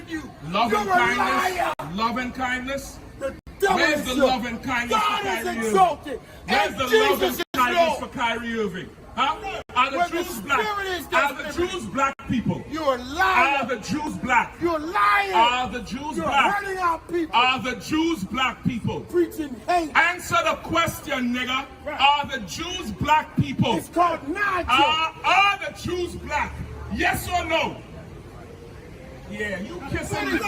in you. Love You're and a kindness. liar. Love and kindness. The devil Where's is the your- love and kindness God for Kyrie is Irving? exalted. Where's And the love Jesus and is kindness Lord. for Kyrie Irving? Huh? Are the Where the Jews black? Spirit is, Are there's the Jews black people? You're a Are liar. the Jews black? You're lying. Are the Jews You're black? hurting our people. Are the Jews black people? Preaching hate. Answer the question, nigga. Are the Jews black people? It's called nonsense. Are the Jews black? Yes or no? Yeah, you kissing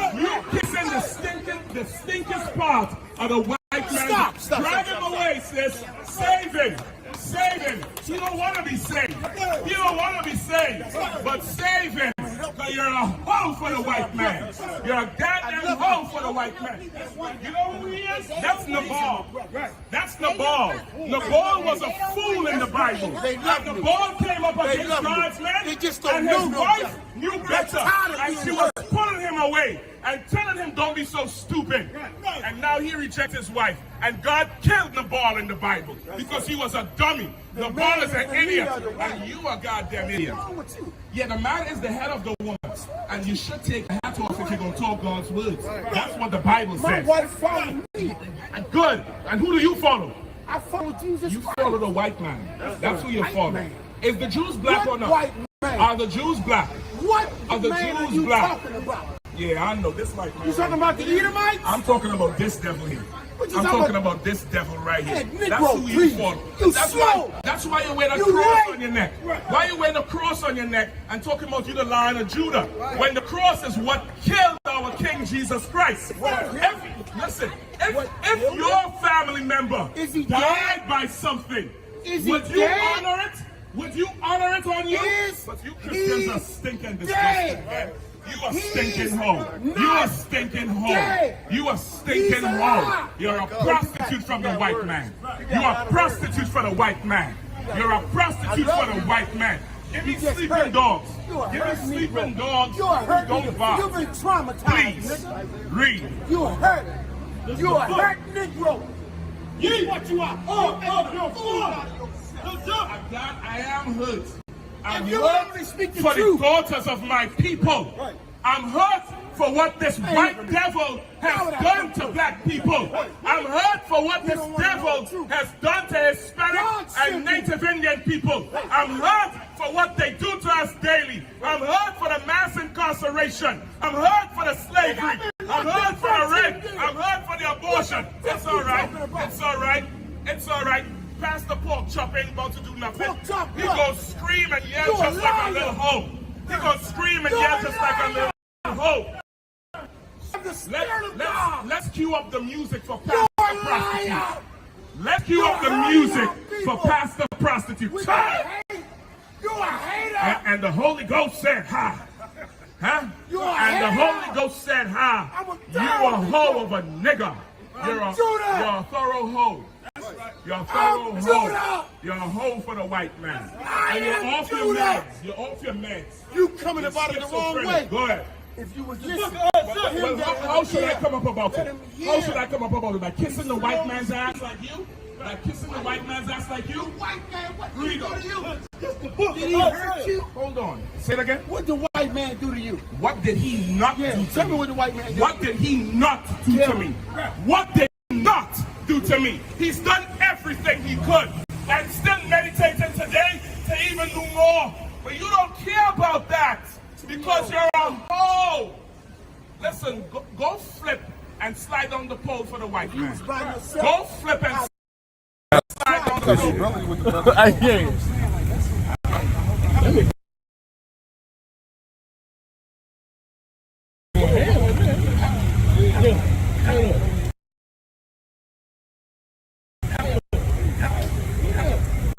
the stinkest part of the white man. Stop. Drive him away, sis. Save him. Save him. He don't want to be saved. He don't want to be saved. But save him. Because you're a hoe for the white man. You're a goddamn hoe for the white man. You know who he is? That's Nabal. That's Nabal. Nabal was a fool in the Bible. And Nabal came up against God's man. And his wife knew better. And she was pulling him away and telling him, don't be so stupid. And now he rejects his wife. And God killed Nabal in the Bible because he was a dummy. Nabal is an idiot. And you a goddamn idiot. Yeah, the man is the head of the woman. And you should take a hat off if you're going to talk God's words. That's what the Bible says. My wife followed me. Good. And who do you follow? I follow Jesus You Christ. follow the white man. That's who you White follow. man. Is the Jews black What or not? white man? Are the Jews black? What Are the man are Jews you black? talking about? Yeah, I know this white man. You talking about the Edomites? I'm talking about this devil here. What you I'm talking talking about? about this devil right here. Hey, Negro, That's who you please. follow. You That's slow. why you wear the You cross right. on your neck. Why you wear the cross on your neck and talking about you the Lion of Judah? When the cross is what killed our King Jesus Christ. If your family member Is he died dead? by something, Is he would you dead? honor it? Would you honor it on you? Is But you Christians are he stinking disgusting, dead? man. You a He's stinking hoe. You a not stinking hoe. dead. You a stinking He's hoe. alive. You're a prostitute from the white man. You're a prostitute for the white man. You're a prostitute for the white man. Give me just sleeping hurt. dogs. You a Give me hurt sleeping Negro. dogs. You a hurt Don't nigga. bark. You've been traumatized, Please nigga. read. You a hurt. You a hurt Negro. You What you are. I am hurt. I'm If you hurt only speak the for the truth. daughters of my people. Right. I'm hurt for what this white devil has done to black people. I'm hurt for what this devil has done to Hispanic and Native Indian people. I'm hurt for what they do to us daily. I'm hurt for the mass incarceration. I'm hurt for the slavery. I'm hurt for the rape. I'm hurt for the abortion. It's all right. It's all right. It's all right. Pastor Pork Chop ain't about to do nothing. Pork Chop, He what? gonna scream and yell You a just like a liar. little hoe. He gonna scream and You yell a just like a liar. little hoe. The Spirit of God. Let's cue up the music for You're Pastor a Prostitute. liar. Let's cue up the You're music hurting our for people. Pastor Prostitute. We Turn. hate. You a hater. And the Holy Ghost said, "Ha." Huh? You a And the hater. Holy Ghost said, "Ha." I'm a You a dog. hoe of a nigga. You're a Judah. thorough hoe. You're a thorough I'm hoe. Judah. You're a hoe for the white man. I And you're am off your Judah. meds. You're off your meds. You coming You're about it the wrong schizophrenic. way. Go ahead. If you was listening, Well, how should I come up about Let it? him How hear. should I come up about it? By kissing the white man's ass like you? By kissing the white man's ass like you? white man, what did Read he do to you? it. Did he hurt you? Hold on. Say it again. What did the white man do to you? What did he not Yeah, do tell to me me? what the white man did. What did he not do Tell to me. me? What did he not do to me? He's done everything he could and still meditating today to even do more. But you don't care about that because you're a hoe. Listen, go flip and slide down the pole for the white man. By yourself. Go flip and slide down the pole. I hear you.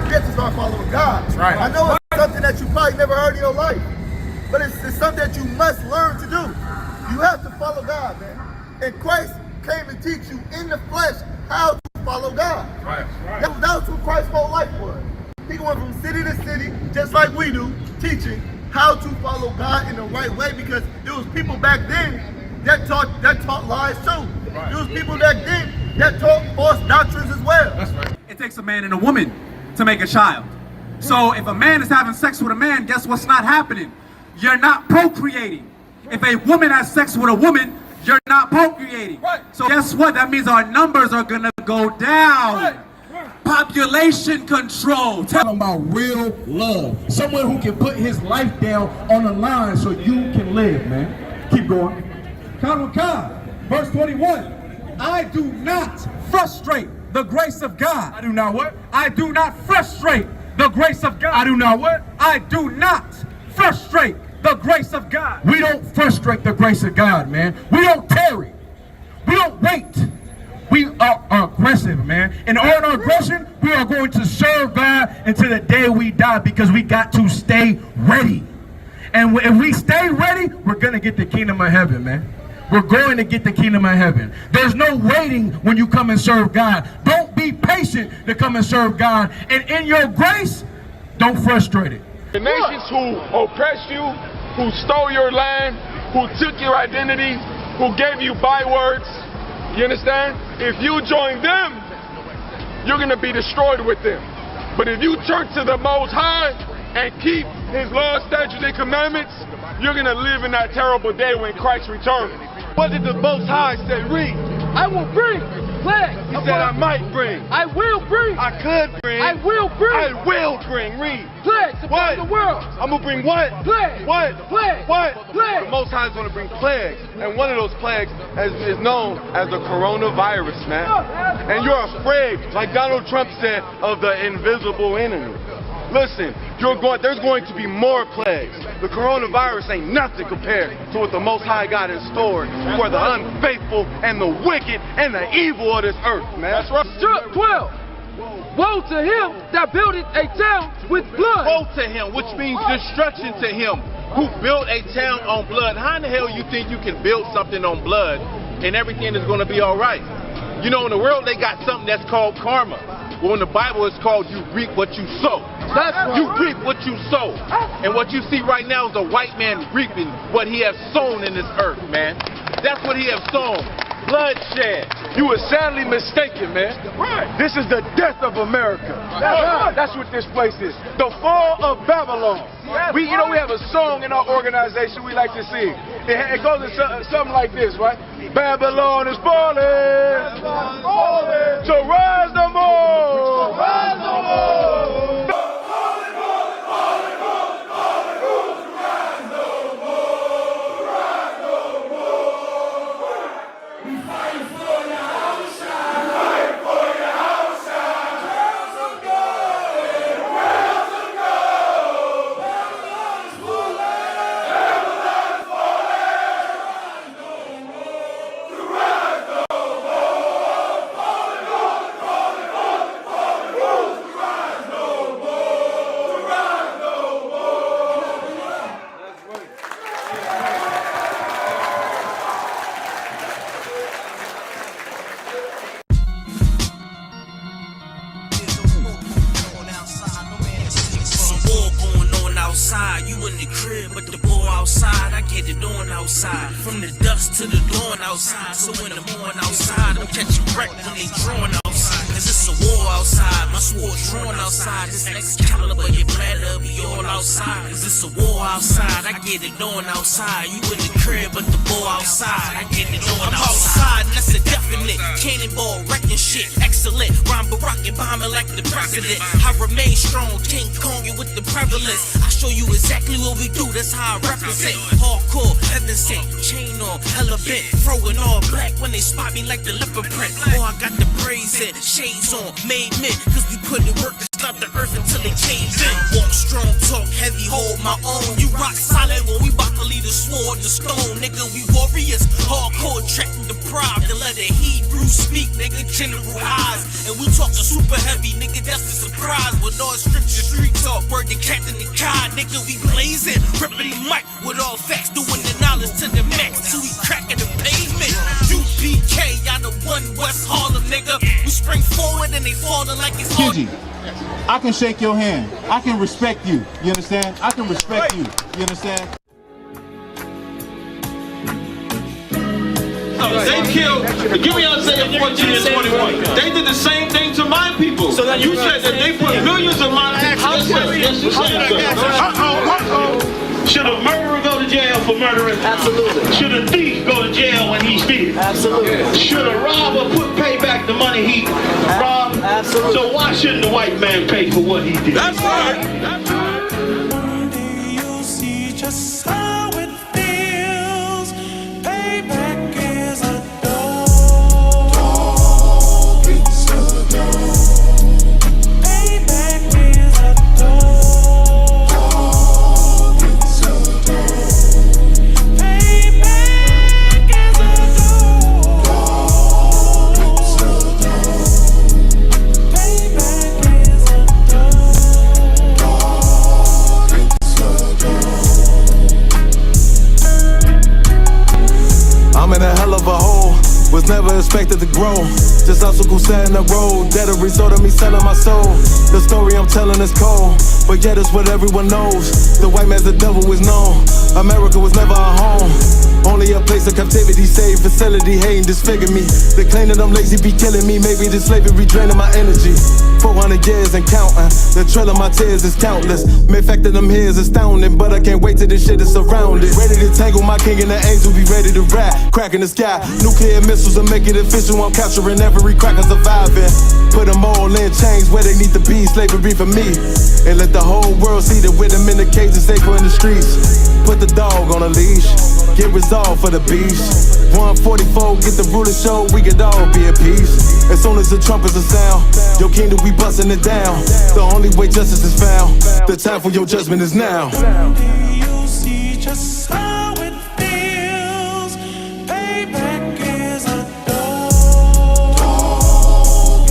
Get to start following God. Right. I know it's something that you probably never heard in your life, but it's something that you must learn to do. You have to follow God, man. And Christ came to teach you in the flesh how to follow God. Right. That was what Christ's whole life was. He went from city to city, just like we do, teaching how to follow God in the right way, because there was people back then that taught lies too. Right. There was people back then that taught false doctrines as well. That's right. It takes a man and a woman to make a child. So if a man is having sex with a man, guess what's not happening? You're not procreating. If a woman has sex with a woman, you're not procreating. Right. So guess what? That means our numbers are gonna go down. Population control. Talking about real love. Someone who can put his life down on the line so you can live, man. Keep going. Verse 21. I do not frustrate the grace of God. I do not what? I do not frustrate the grace of God. I do not what? I do not frustrate the grace of God. We don't frustrate the grace of God, man. We don't tarry. We don't wait. We are aggressive, man. And on our aggression, we are going to serve God until the day we die because we got to stay ready. And if we stay ready, we're going to get the kingdom of heaven, man. We're going to get the kingdom of heaven. There's no waiting when you come and serve God. Don't be patient to come and serve God. And in your grace, don't frustrate it. The nations who oppressed you, who stole your land, who took your identity, who gave you bywords, you understand? If you join them, you're going to be destroyed with them. But if you turn to the Most High and keep His laws, statutes, and commandments, you're going to live in that terrible day when Christ returns. What did the Most High say? Read. I will bring plagues. He said I might bring. I will bring. I could bring. I will bring. I will bring. Read. Plagues upon the world. I'm going to bring what? Plagues. What? Plagues. What? Plagues. The Most High is going to bring plagues. And one of those plagues is known as the coronavirus, man. And you're afraid, like Donald Trump said, of the invisible enemy. Listen, there's going to be more plagues. The coronavirus ain't nothing compared to what the Most High got in store for the unfaithful and the wicked and the evil of this earth, man. That's right. 12. Woe to him that buildeth a town with blood. Woe to him, which means destruction to him who built a town on blood. How in the hell you think you can build something on blood and everything is going to be all right? You know, in the world they got something that's called karma. Well, in the Bible it's called you reap what you sow. That's right. You reap what you sow. And what you see right now is a white man reaping what he has sown in this earth, man. That's what he has sown. Bloodshed. You were sadly mistaken, man. Right. This is the death of America. That's what this place is. The fall of Babylon. We have a song in our organization we like to sing. It goes something like this, right? Babylon is falling. So rise no more. Rise no more. You in the crib, but the boy outside. I get it on outside. From the dusk to the dawn outside. So in the morning outside, I'm catching wreck when they drawing outside. Cause it's a war outside. My sword drawn outside. This Excalibur, your bladder be all outside. Cause it's a war outside. I get it on outside. You in the crib, but the boy outside. I get it on outside. And that's a definite. Cannonball wrecking shit. Excellent. Rhyme Barack and bombing like the president. I remain strong. King Kong with the prevalence. I show you exactly what we do, that's how I represent. Hardcore, heaven sent, chain on, hella bent. Throwing all black when they spot me like the leopard print. Oh, I got the braids in, shades on, made men. Cause we put in work to stop the earth until it caved in. Walk strong, talk heavy, hold my own. You rock solid when we bout to leave the sword and the stone. Nigga, we warriors, hardcore, tracking the pride. To let the Hebrew speak, nigga, general eyes. And we talking super heavy, nigga, that's the surprise. With all scripture, street talk, word to Captain the Kai. Nigga, we blazing, ripping the mic with all facts, doing the knowledge to the max till we cracking the pavement. UPK, y'all the one West Harlem, nigga. We spring forward and they falling like it's hard. I can shake your hand. I can respect you. You understand? I can respect you. You understand? They killed, give me Isaiah 14 and 21. They did the same thing to my people. So that you said that they put millions of my houses. Yes, you said, sir. Should a murderer go to jail for murdering? Absolutely. Should a thief go to jail when he steals? Absolutely. Should a robber pay back the money he robbed? Absolutely. So why shouldn't the white man pay for what he did? That's right. That's right. You'll see just how it feels. Payback is a dog. It's a dog. Payback is a dog. It's a dog. Payback is a dog. It's a dog. Payback is a I'm in a hell of a hole, was never expected to grow. Just obstacle set in the road, that a result of me selling my soul. The story I'm telling is cold, but yet it's what everyone knows. The white man's the devil is known. America was never a home, only a place of captivity, safe facility, hating disfigure me. They claim that I'm lazy, be killing me. Maybe the slavery draining my energy. 400 years and counting, the trail of my tears is countless. Main fact that I'm here is astounding, but I can't wait till this shit is surrounded. Ready to tangle my king and the angel, be ready to rap. Crack in the sky, nuclear missiles will make it official. I'm capturing every cracker surviving. Put them all in chains where they need to be, slavery for me. And let the whole world see that with them in the cage is safer in the streets. Put the dog on a leash, get resolved for the beast. 144, get the ruler show, we could all be at peace. As soon as the trumpets are sound, your kingdom we busting it down. The only way justice is found, the time for your judgment is now. You'll see just how it feels. Payback is a dog.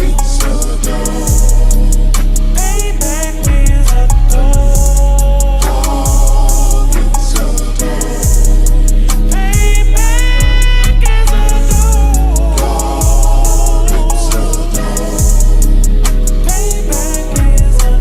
It's a dog. Payback is a dog. It's a dog. Payback is a dog. It's a dog. Payback is a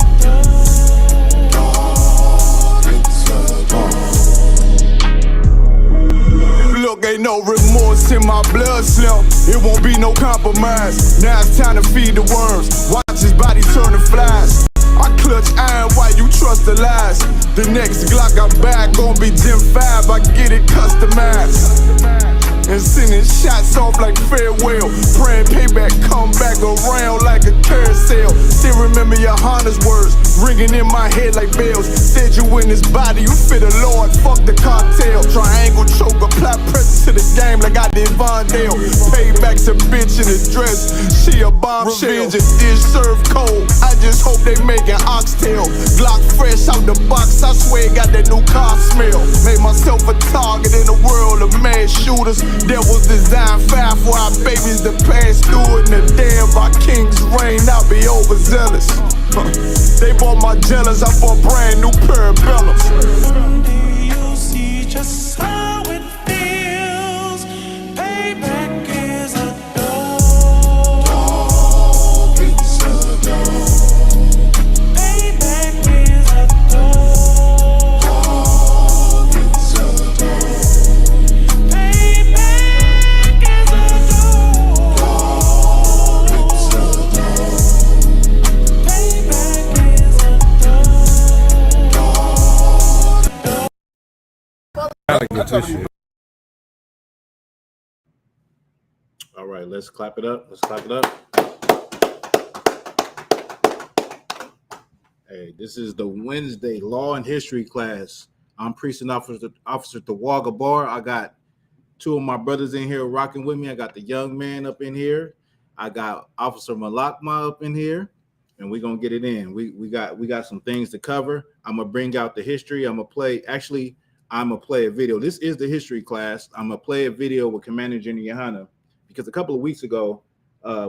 Look, ain't no remorse in my blood slump. It won't be no compromise. Now it's time to feed the worms. Watch his body turn to flies. I clutch iron while you trust the lies. The next Glock I buy gon' be Gen 5. I get it customized. And sending shots off like farewell. Praying payback come back around like a carousel. Still remember Yahanna's words ringing in my head like bells. Said you in his body, you fit a Lord, fuck the cartel. Triangle choke, apply pressure to the game like I did Vondale. Payback's a bitch in a dress, she a bombshell. Revenge is dish served cold, I just hope they making oxtail. Glock fresh out the box, I swear it got that new car smell. Made myself a target in a world of mass shooters. That was designed fire for our babies to pass through. In the day of our king's reign, I'll be overzealous. They bought my jealous, I bought brand new parabellums. You'll see just how it feels. Payback is a dog. It's a dog. Payback is a dog. It's a dog. Payback is a dog. It's a dog. Payback is a All right, let's clap it up. Let's clap it up. Hey, this is the Wednesday Law and History class. I'm Precinct Officer Tawaga Bar. I got two of my brothers in here rocking with me. I got the young man up in here. I got Officer Malakma up in here, and we're gonna get it in. We got some things to cover. I'm gonna bring out the history. I'm gonna play a video. This is the history class. I'm gonna play a video with Commander Gen.Yahanna because a couple of weeks ago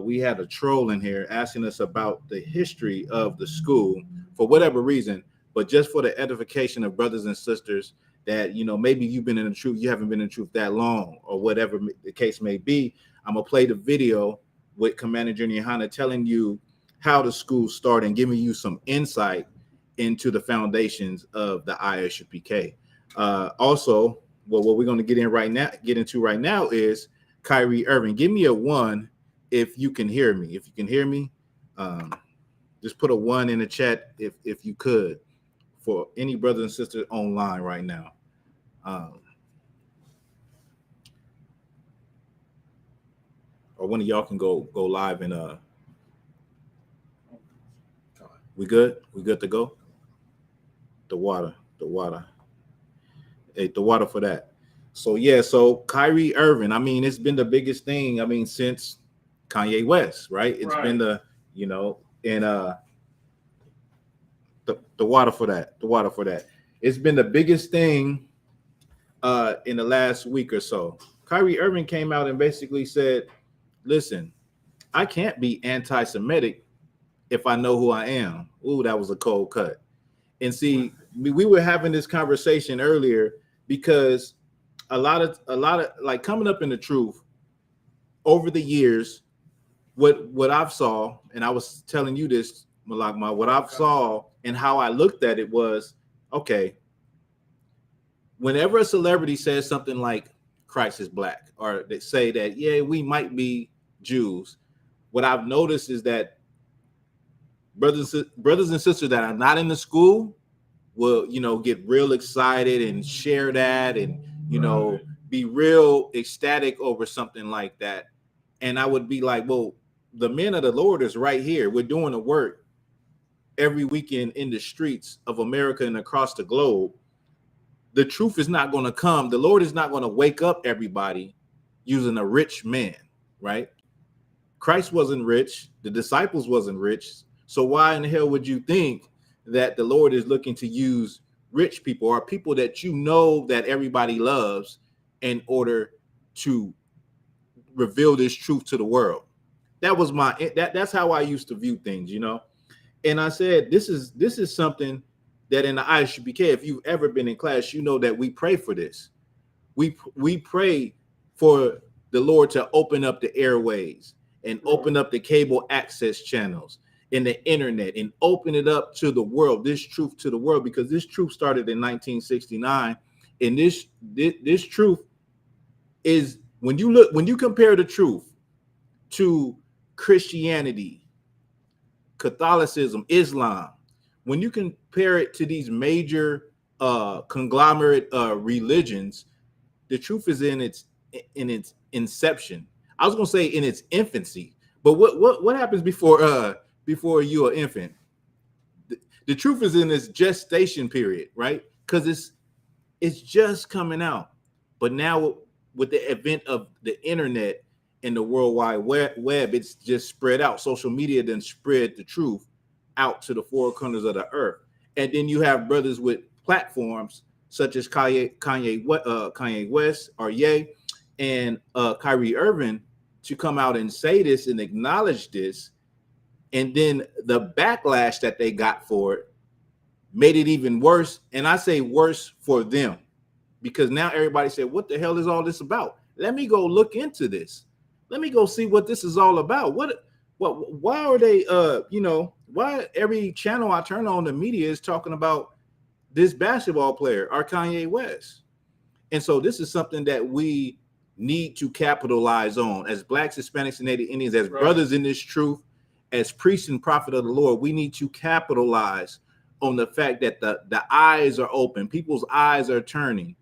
we had a troll in here asking us about the history of the school for whatever reason, but just for the edification of brothers and sisters that, you know, maybe you've been in the truth, you haven't been in the truth that long, or whatever the case may be. I'm gonna play the video with Commander Gen.Yahanna telling you how the school started and giving you some insight into the foundations of the Isupk. Also, what we're going to get into right now is Kyrie Irving. Give me a 1 if you can hear me. If you can hear me, just put a 1 in the chat if you could, for any brothers and sisters online right now. Or one of y'all can go live and we good? We good to go? The water. Hey, the water for that. So yeah, so Kyrie Irving, I mean, it's been the biggest thing, I mean, since Kanye West, right? It's been the, you know, and the water for that. It's been the biggest thing in the last week or so. Kyrie Irving came out and basically said, listen, I can't be anti-Semitic if I know who I am. Ooh, that was a cold cut. And see, we were having this conversation earlier because a lot of like coming up in the truth over the years, what I've saw, and I was telling you this, Malak, what I've saw and how I looked at it was, okay, whenever a celebrity says something like Christ is black, or they say that, yeah, we might be Jews, what I've noticed is that brothers and sisters that are not in the school will, you know, get real excited and share that and, you know, be real ecstatic over something like that. And I would be like, well, the men of the Lord is right here. We're doing the work every weekend in the streets of America and across the globe. The truth is not going to come. The Lord is not going to wake up everybody using a rich man, right? Christ wasn't rich. The disciples wasn't rich. So why in the hell would you think that the Lord is looking to use rich people or people that you know that everybody loves in order to reveal this truth to the world? That was that's how I used to view things, you know. And I said, this is something that in the Isupk, if you've ever been in class, you know that we pray for this. We pray for the Lord to open up the airways and open up the cable access channels and the internet and open it up to the world, this truth to the world, because this truth started in 1969. And this truth is, when you compare the truth to Christianity, Catholicism, Islam, when you compare it to these major conglomerate religions, the truth is in its inception. I was gonna say in its infancy, but what happens before you're an infant? The truth is in its gestation period, right? Because it's just coming out. But now with the advent of the internet and the World Wide Web, it's just spread out. Social media then spread the truth out to the four corners of the earth. And then you have brothers with platforms such as Kanye West or Ye and Kyrie Irving to come out and say this and acknowledge this. And then the backlash that they got for it made it even worse. And I say worse for them, because now everybody said, what the hell is all this about? Let me go look into this. Let me go see what this is all about. Why are they, why every channel I turn on, the media is talking about this basketball player or Kanye West? And so this is something that we need to capitalize on as Blacks, Hispanics, and Native Indians, as brothers in this truth, as priests and prophet of the Lord. We need to capitalize on the fact that the eyes are open. People's eyes are turning.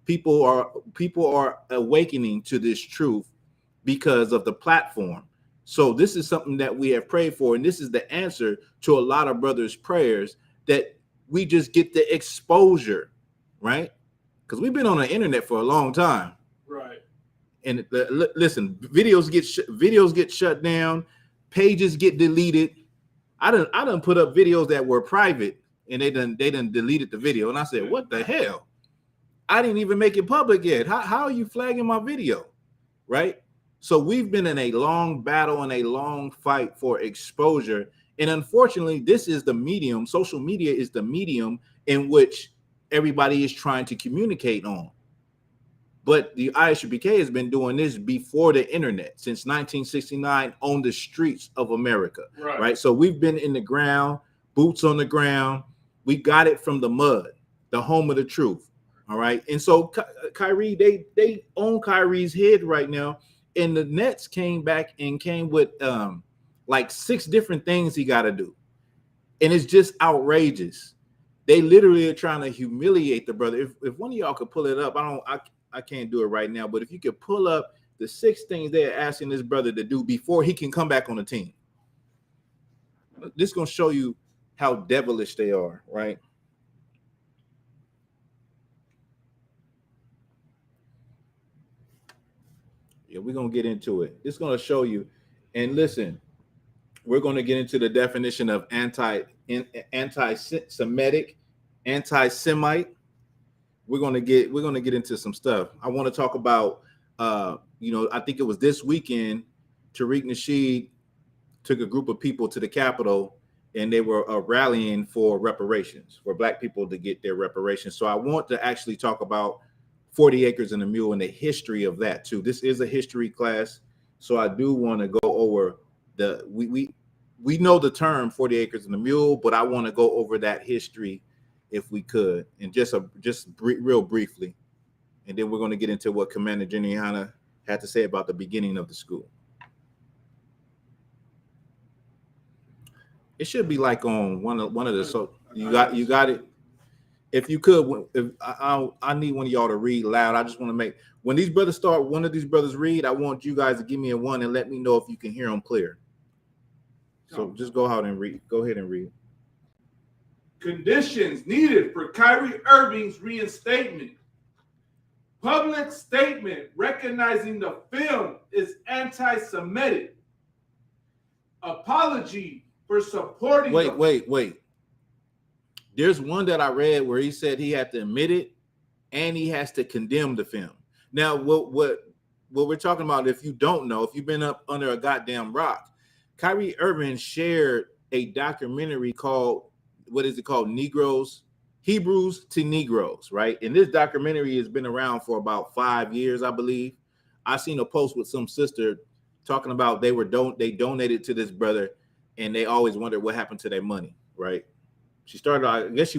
People are awakening to this truth because of the platform. So this is something that we have prayed for, and this is the answer to a lot of brothers' prayers, that we just get the exposure, right? Because we've been on the internet for a long time, right? And listen, videos get shut down, pages get deleted. I done put up videos that were private, and they done deleted the video, and I said, what the hell? I didn't even make it public yet. How are you flagging my video, right? So we've been in a long battle and a long fight for exposure. And unfortunately, this is the medium. Social media is the medium in which everybody is trying to communicate on. But the Isupk has been doing this before the internet, since 1969, on the streets of America, right? So we've been in the ground, boots on the ground. We got it from the mud, the home of the truth, all right? And so Kyrie, they own Kyrie's head right now. And the Nets came back and came with like 6 different things he got to do. And it's just outrageous. They literally are trying to humiliate the brother. If one of y'all could pull it up, I can't do it right now, but if you could pull up the 6 things they're asking this brother to do before he can come back on the team. This is going to show you how devilish they are, right? Yeah, we're going to get into it. It's going to show you. And listen, we're going to get into the definition of anti-Semitic, anti-Semite. We're going to get into some stuff. I want to talk about I think it was this weekend, Tariq Nasheed took a group of people to the Capitol and they were rallying for reparations, for Black people to get their reparations. So I want to actually talk about 40 Acres and a Mule and the history of that too. This is a history class, so I do want to go over we know the term 40 Acres and a Mule, but I want to go over that history if we could, and real briefly, and then we're going to get into what Commander Gen.Yahanna had to say about the beginning of the school. It should be like on one of the, so you got it. If you could, I need one of y'all to read loud. I just want to make, when these brothers start, one of these brothers read, I want you guys to give me a 1 and let me know if you can hear them clear. So just go ahead and read. Go ahead and read. Conditions needed for Kyrie Irving's reinstatement. Public statement recognizing the film is anti-Semitic. Apology for supporting. Wait. There's one that I read where he said he had to admit it and he has to condemn the film. Now, what we're talking about, if you don't know, if you've been up under a goddamn rock, Kyrie Irving shared a documentary called, what is it called? Hebrews to Negroes, right? And this documentary has been around for about 5 years, I believe. I seen a post with some sister talking about they donated to this brother and they always wondered what happened to their money, right? She started, I guess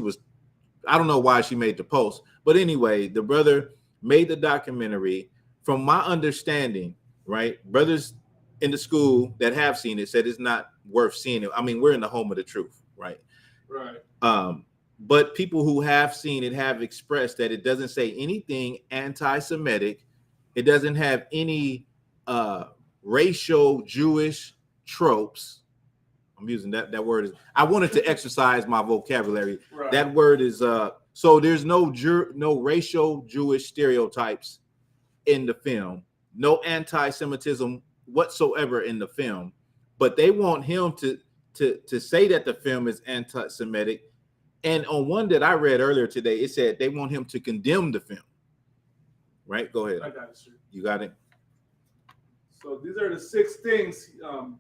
I don't know why she made the post, but anyway, the brother made the documentary. From my understanding, right, brothers in the school that have seen it said it's not worth seeing it. I mean, we're in the home of the truth, right? Right. But people who have seen it have expressed that it doesn't say anything anti-Semitic. It doesn't have any racial Jewish tropes. I'm using that word. I wanted to exercise my vocabulary. Right. That word is so there's no racial Jewish stereotypes in the film, no anti-Semitism whatsoever in the film, but they want him to say that the film is anti-Semitic. And on one that I read earlier today, it said they want him to condemn the film. Right? Go ahead. I got it, sir. You got it. So these are the 6 things.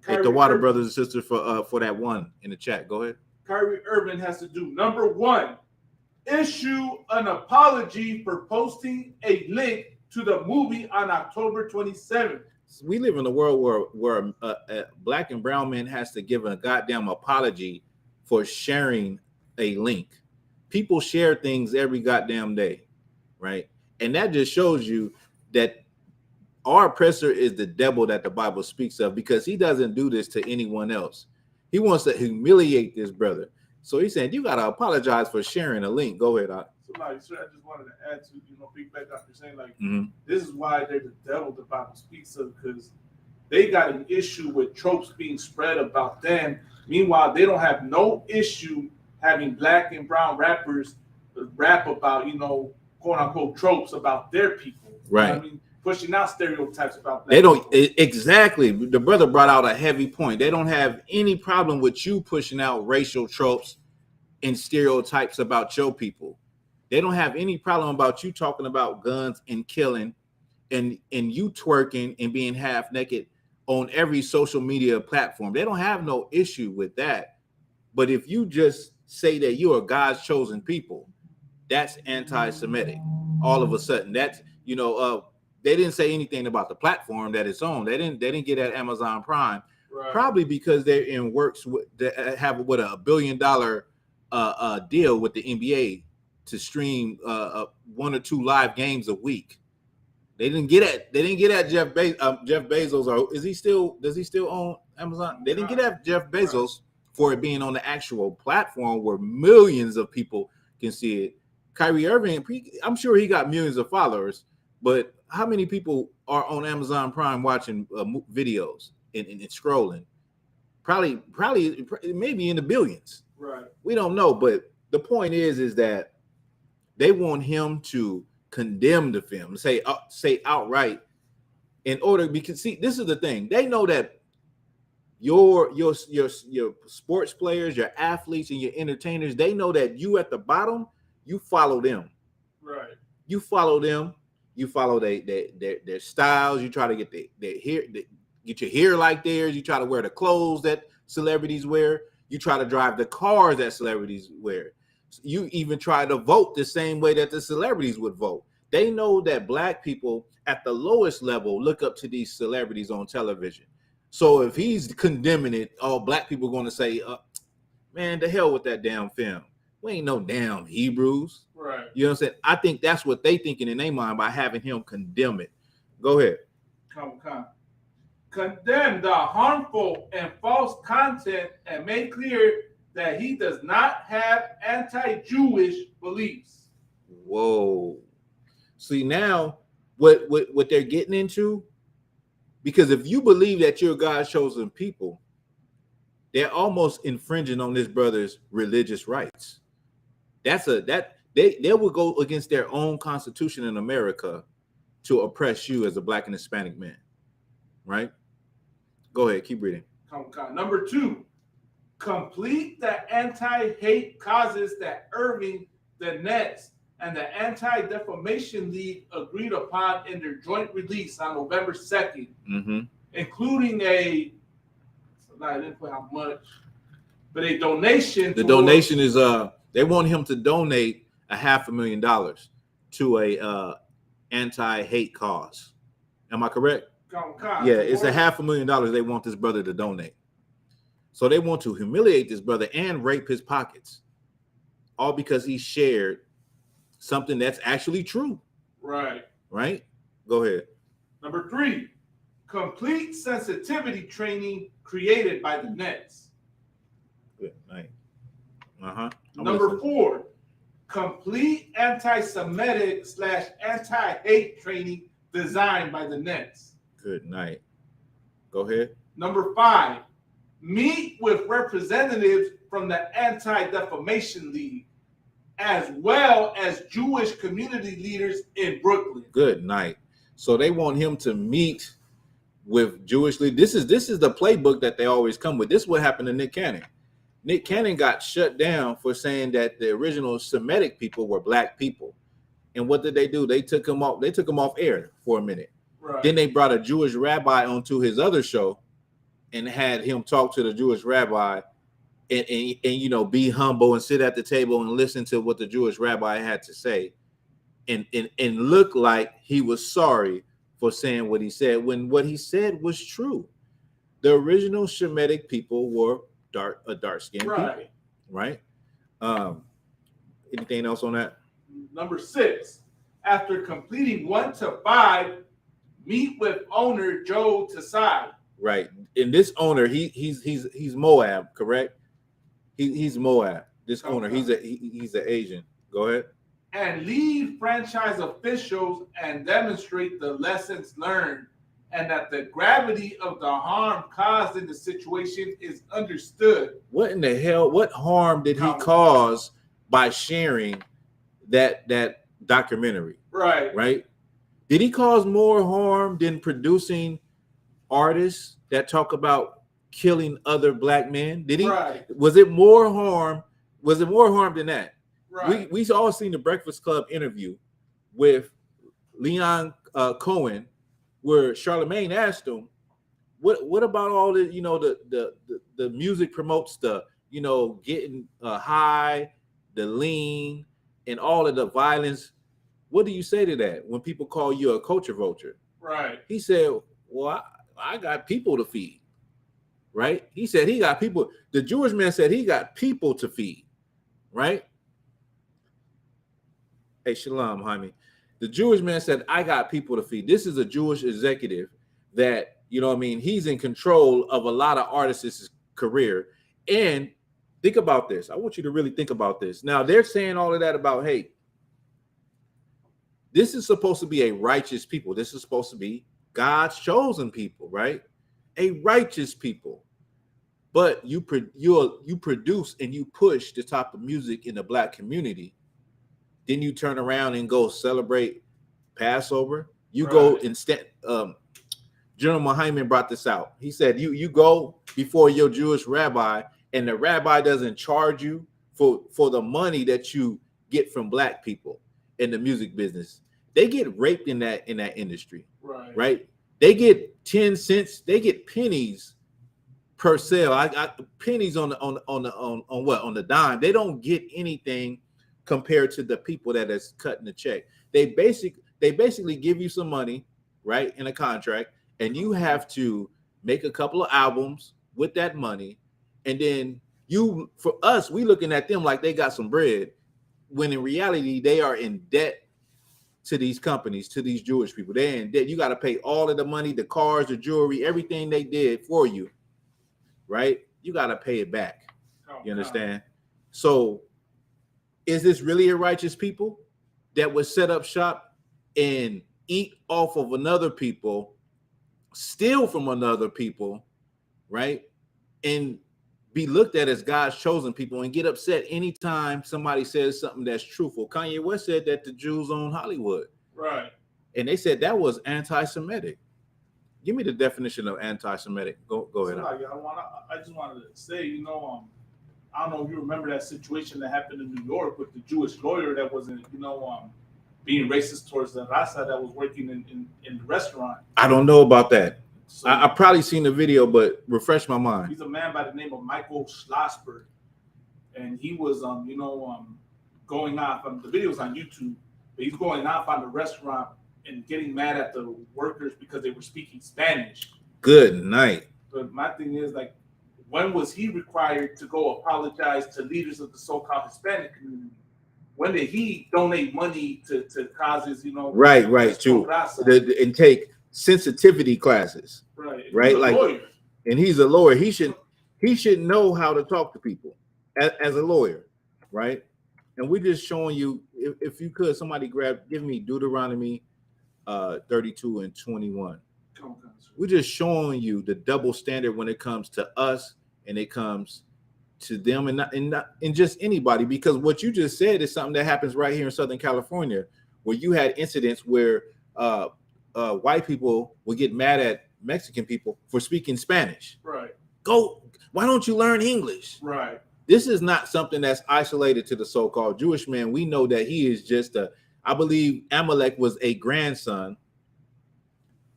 Hit the water, brothers and sisters, for that one in the chat. Go ahead. Kyrie Irving has to do. Number 1, issue an apology for posting a link to the movie on October 27th. We live in a world where Black and brown men has to give a goddamn apology for sharing a link. People share things every goddamn day, right? And that just shows you that our oppressor is the devil that the Bible speaks of, because he doesn't do this to anyone else. He wants to humiliate this brother. So he's saying, you got to apologize for sharing a link. Go ahead. So, I just wanted to add to, feedback after saying, this is why they're the devil the Bible speaks of, because they got an issue with tropes being spread about them. Meanwhile, they don't have no issue having Black and brown rappers rap about, quote unquote tropes about their people. Right. I mean, pushing out stereotypes about Black they don't people. Exactly. The brother brought out a heavy point. They don't have any problem with you pushing out racial tropes and stereotypes about your people. They don't have any problem about you talking about guns and killing and you twerking and being half naked on every social media platform. They don't have no issue with that. But if you just say that you are God's chosen people, that's anti-Semitic. All of a sudden, that's, they didn't say anything about the platform that it's on. They didn't get at Amazon Prime, right. Probably because they're in works that have a $1 billion deal with the NBA to stream 1 or 2 live games a week. They didn't get at Jeff Bezos, or does he still own Amazon? They didn't get at Jeff Bezos for it being on the actual platform where millions of people can see it. Kyrie Irving, I'm sure he got millions of followers, but how many people are on Amazon Prime watching videos and scrolling? Probably, maybe in the billions. Right. We don't know, but the point is that they want him to condemn the film, say outright, in order, because see, this is the thing. They know that your sports players, your athletes, and your entertainers, they know that you at the bottom, you follow them. Right. You follow them. You follow their styles. You try to get get your hair like theirs. You try to wear the clothes that celebrities wear. You try to drive the cars that celebrities wear. You even try to vote the same way that the celebrities would vote. They know that black people at the lowest level look up to these celebrities on television. So if he's condemning it, all black people are going to say, man, the hell with that damn film. We ain't no damn Hebrews. Right. You know what I'm saying? I think that's what they thinking in their mind by having him condemn it. Go ahead. Come. Condemn the harmful and false content and make clear that he does not have anti-Jewish beliefs. Whoa. See, now what they're getting into, because if you believe that you're God's chosen people, they're almost infringing on this brother's religious rights. They will go against their own constitution in America to oppress you as a black and Hispanic man. Right? Go ahead, keep reading. Number 2, complete the anti-hate causes that Irving, the Nets, and the Anti-Defamation League agreed upon in their joint release on November 2nd, including I didn't put how much, but a donation. The donation is they want him to donate $500,000 to a anti-hate cause. Am I correct? Yeah, it's $500,000 they want this brother to donate. So they want to humiliate this brother and rape his pockets, all because he shared something that's actually true. Right. Right? Go ahead. Number 3, complete sensitivity training created by the Nets. Good night. Number 4, complete anti-Semitic / anti-hate training designed by the Nets. Good night. Go ahead. Number 5, meet with representatives from the Anti-Defamation League, as well as Jewish community leaders in Brooklyn. Good night. So they want him to meet with Jewish leaders. This is the playbook that they always come with. This is what happened to Nick Cannon. Nick Cannon got shut down for saying that the original Semitic people were black people. And what did they do? They took him off. They took him off air for a minute. Right. Then they brought a Jewish rabbi onto his other show and had him talk to the Jewish rabbi and you know, be humble and sit at the table and listen to what the Jewish rabbi had to say and look like he was sorry for saying what he said when what he said was true. The original Shemitic people were dark-skinned people, right? Anything else on that? Number 6, after completing 1 to 5, meet with owner Joe Tsai. Right. And this owner, he's Moab, correct? He's Moab. This owner, he's an Asian. Go ahead. And lead franchise officials and demonstrate the lessons learned and that the gravity of the harm caused in the situation is understood. What in the hell? What harm did he cause by sharing that documentary? Right. Did he cause more harm than producing artists that talk about killing other black men? Did he? Right. Was it more harm? Was it more harm than that? Right. We all seen the Breakfast Club interview with Leon Cohen, where Charlemagne asked him, "What about all the the music promotes the getting high, the lean, and all of the violence? What do you say to that when people call you a culture vulture?" Right. He said, "Well, I got people to feed." Right? He said he got people. The Jewish man said he got people to feed. Right? Hey, shalom, Jaime. The Jewish man said, I got people to feed. This is a Jewish executive that, he's in control of a lot of artists' career. And think about this. I want you to really think about this. Now, they're saying all of that about hate. This is supposed to be a righteous people. This is supposed to be God's chosen people, right? A righteous people. But you produce and you push the type of music in the black community. Then you turn around and go celebrate Passover. You go instead. General Muhammad brought this out. He said, you go before your Jewish rabbi, and the rabbi doesn't charge you for the money that you get from black people in the music business. They get raped in that industry, right? They get 10 cents. They get pennies per sale. I pennies on the dime. They don't get anything compared to the people that is cutting the check. They basically give you some money, right, in a contract, and you have to make a couple of albums with that money, and then for us, we looking at them like they got some bread, when in reality they are in debt to these companies, to these Jewish people. They're in debt. You got to pay all of the money, the cars, the jewelry, everything they did for you, right? You got to pay it back. You understand? So is this really a righteous people that would set up shop and eat off of another people, steal from another people, right? And be looked at as God's chosen people and get upset anytime somebody says something that's truthful. Kanye West said that the Jews own Hollywood. Right. And they said that was anti-Semitic. Give me the definition of anti-Semitic. Go ahead. I just wanted to say, I don't know if you remember that situation that happened in New York with the Jewish lawyer that was, being racist towards the Raza that was working in the restaurant. I don't know about that. So, I probably seen the video, but refresh my mind. He's a man by the name of Michael Schlossberg, and he was, going off. The video's on YouTube, but he's going off on the restaurant and getting mad at the workers because they were speaking Spanish. Good night. But my thing is, like, when was he required to go apologize to leaders of the so-called Hispanic community? When did he donate money to causes, Right, and take sensitivity classes, right? Like, lawyer. And he's a lawyer. He should know how to talk to people as a lawyer, right? And we're just showing you, if you could, somebody give me Deuteronomy 32 and 21. We're just showing you the double standard when it comes to us and it comes to them, and just anybody, because what you just said is something that happens right here in Southern California, where you had incidents where white people would get mad at Mexican people for speaking Spanish. Right. Why don't you learn English? Right. This is not something that's isolated to the so-called Jewish man. We know that he is just I believe Amalek was a grandson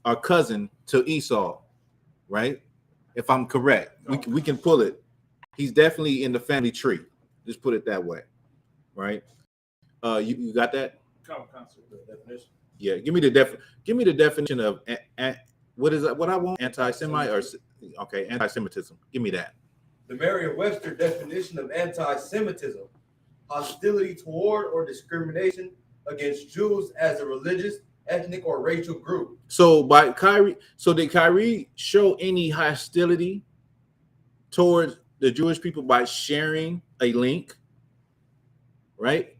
or cousin to Esau, right? If I'm correct, we can pull it. He's definitely in the family tree. Just put it that way, right? You got that? Definition. Yeah, give me the definition of what is that? What I want? Anti-Semite or anti-Semitism. Give me that. The Merriam-Webster definition of anti-Semitism: hostility toward or discrimination against Jews as a religious, ethnic, or racial group. So did Kyrie show any hostility towards the Jewish people by sharing a link? Right?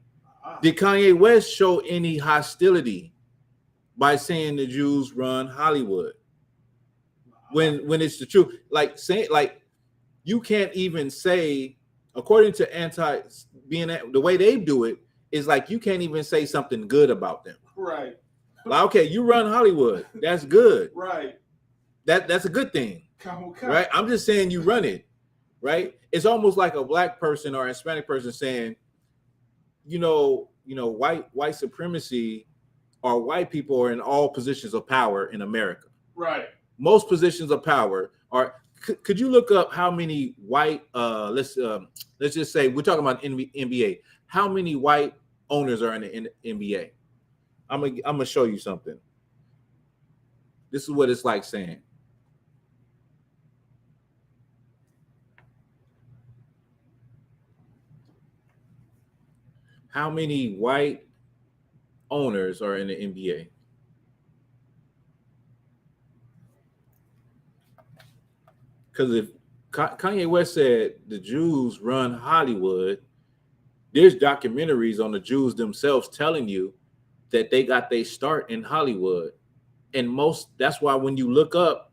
Did Kanye West show any hostility by saying the Jews run Hollywood? When it's the truth, you can't even say, according to the way they do it, is like you can't even say something good about them. Right. Like, okay, you run Hollywood. That's good. Right. That's a good thing. Right. I'm just saying you run it. Right. It's almost like a black person or a Hispanic person saying, white supremacy or white people are in all positions of power in America. Right. Most positions of power are. Could you look up how many white? Let's just say we're talking about NBA. How many white owners are in the NBA? I'm gonna show you something. This is what it's like saying. How many white owners are in the NBA? Kanye West said the Jews run Hollywood. There's documentaries on the Jews themselves telling you that they got their start in Hollywood. And that's why when you look up,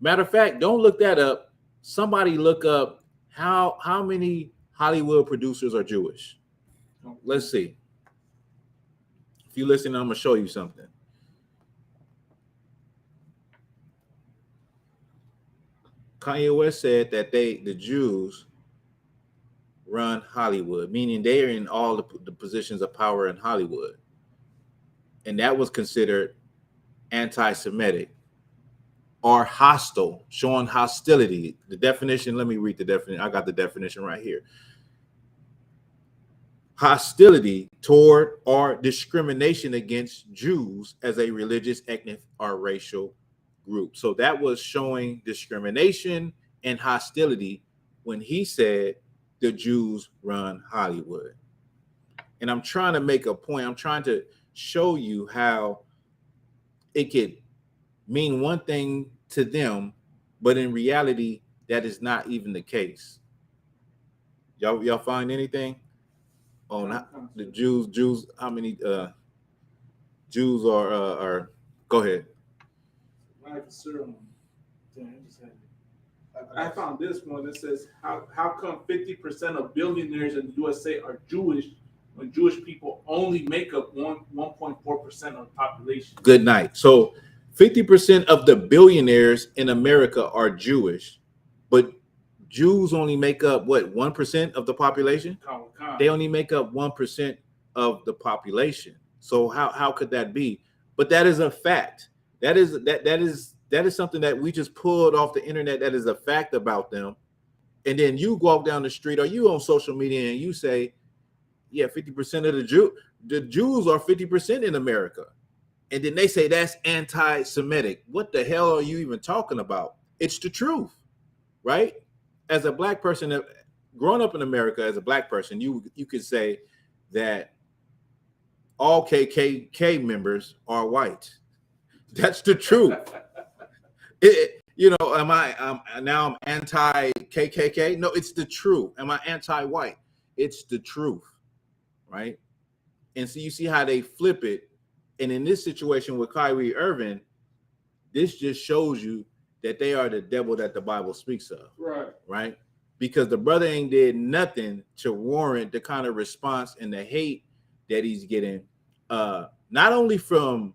matter of fact, don't look that up. Somebody look up how many Hollywood producers are Jewish. Let's see. If you listen, I'm gonna show you something. Kanye West said that the Jews run Hollywood, meaning they are in all the positions of power in Hollywood. And that was considered anti-Semitic or hostile, showing hostility. The definition, let me read the definition. I got the definition right here. Hostility toward or discrimination against Jews as a religious, ethnic, or racial group. So that was showing discrimination and hostility when he said the Jews run Hollywood. And I'm trying to make a point. I'm trying to show you how it could mean one thing to them, but in reality, that is not even the case. Y'all find anything on the Jews? How many Jews are? Go ahead. I found this one that says how come 50% of billionaires in the USA are Jewish when Jewish people only make up 1.4% of the population? Good night. So 50% of the billionaires in America are Jewish, but Jews only make up what, 1% of the population? They only make up 1% of the population. So how could that be? But that is a fact. That is something that we just pulled off the internet. That is a fact about them. And then you walk down the street or you on social media and you say, yeah, 50% of the Jews are 50% in America. And then they say that's anti-Semitic. What the hell are you even talking about? It's the truth, right? As a black person, growing up in America as a black person, you could say that all KKK members are white. That's the truth. Am I'm anti-KKK? No, it's the truth. Am I anti-white? It's the truth, right? And so you see how they flip it. And in this situation with Kyrie Irving, this just shows you that they are the devil that the Bible speaks of, right? Because the brother ain't did nothing to warrant the kind of response and the hate that he's getting, not only from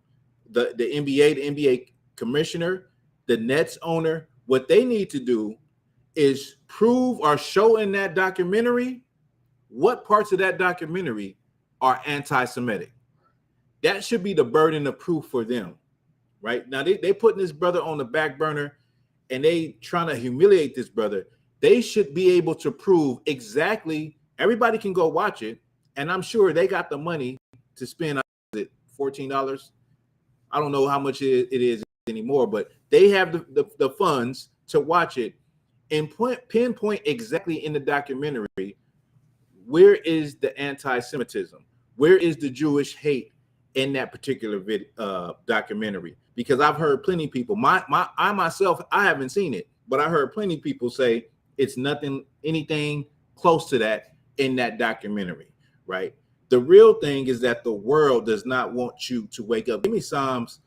the NBA, the NBA commissioner, the Nets owner. What they need to do is prove or show in that documentary what parts of that documentary are anti-Semitic. That should be the burden of proof for them, right? Now they putting this brother on the back burner and they trying to humiliate this brother. They should be able to prove exactly. Everybody can go watch it, and I'm sure they got the money to spend. $14. I don't know how much it is anymore, but they have the funds to watch it and pinpoint exactly in the documentary where is the anti-Semitism, where is the Jewish hate in that particular documentary. Because I've heard plenty of people, I myself, I haven't seen it, but I heard plenty of people say it's anything close to that in that documentary, right? The real thing is that the world does not want you to wake up. Give me Psalms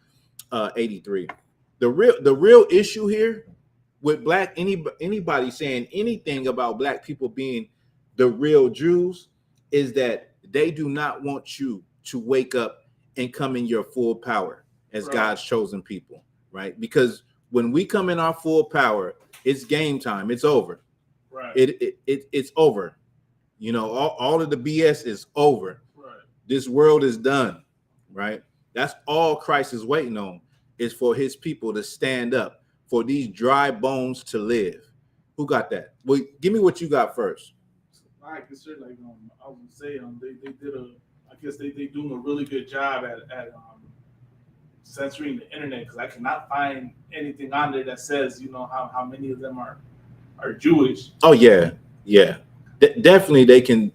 83. The real issue here with anybody saying anything about black people being the real Jews is that they do not want you to wake up and come in your full power as God's chosen people, right? Because when we come in our full power, it's game time. It's over. Right. It's over. You know, all of the BS is over. Right. This world is done, right? That's all Christ is waiting on, is for his people to stand up, for these dry bones to live. Who got that? Well, give me what you got first. I consider, like, I would say they did I guess they doing a really good job at censoring the internet, because I cannot find anything on there that says, you know, how many of them are Jewish. Oh yeah. Definitely they can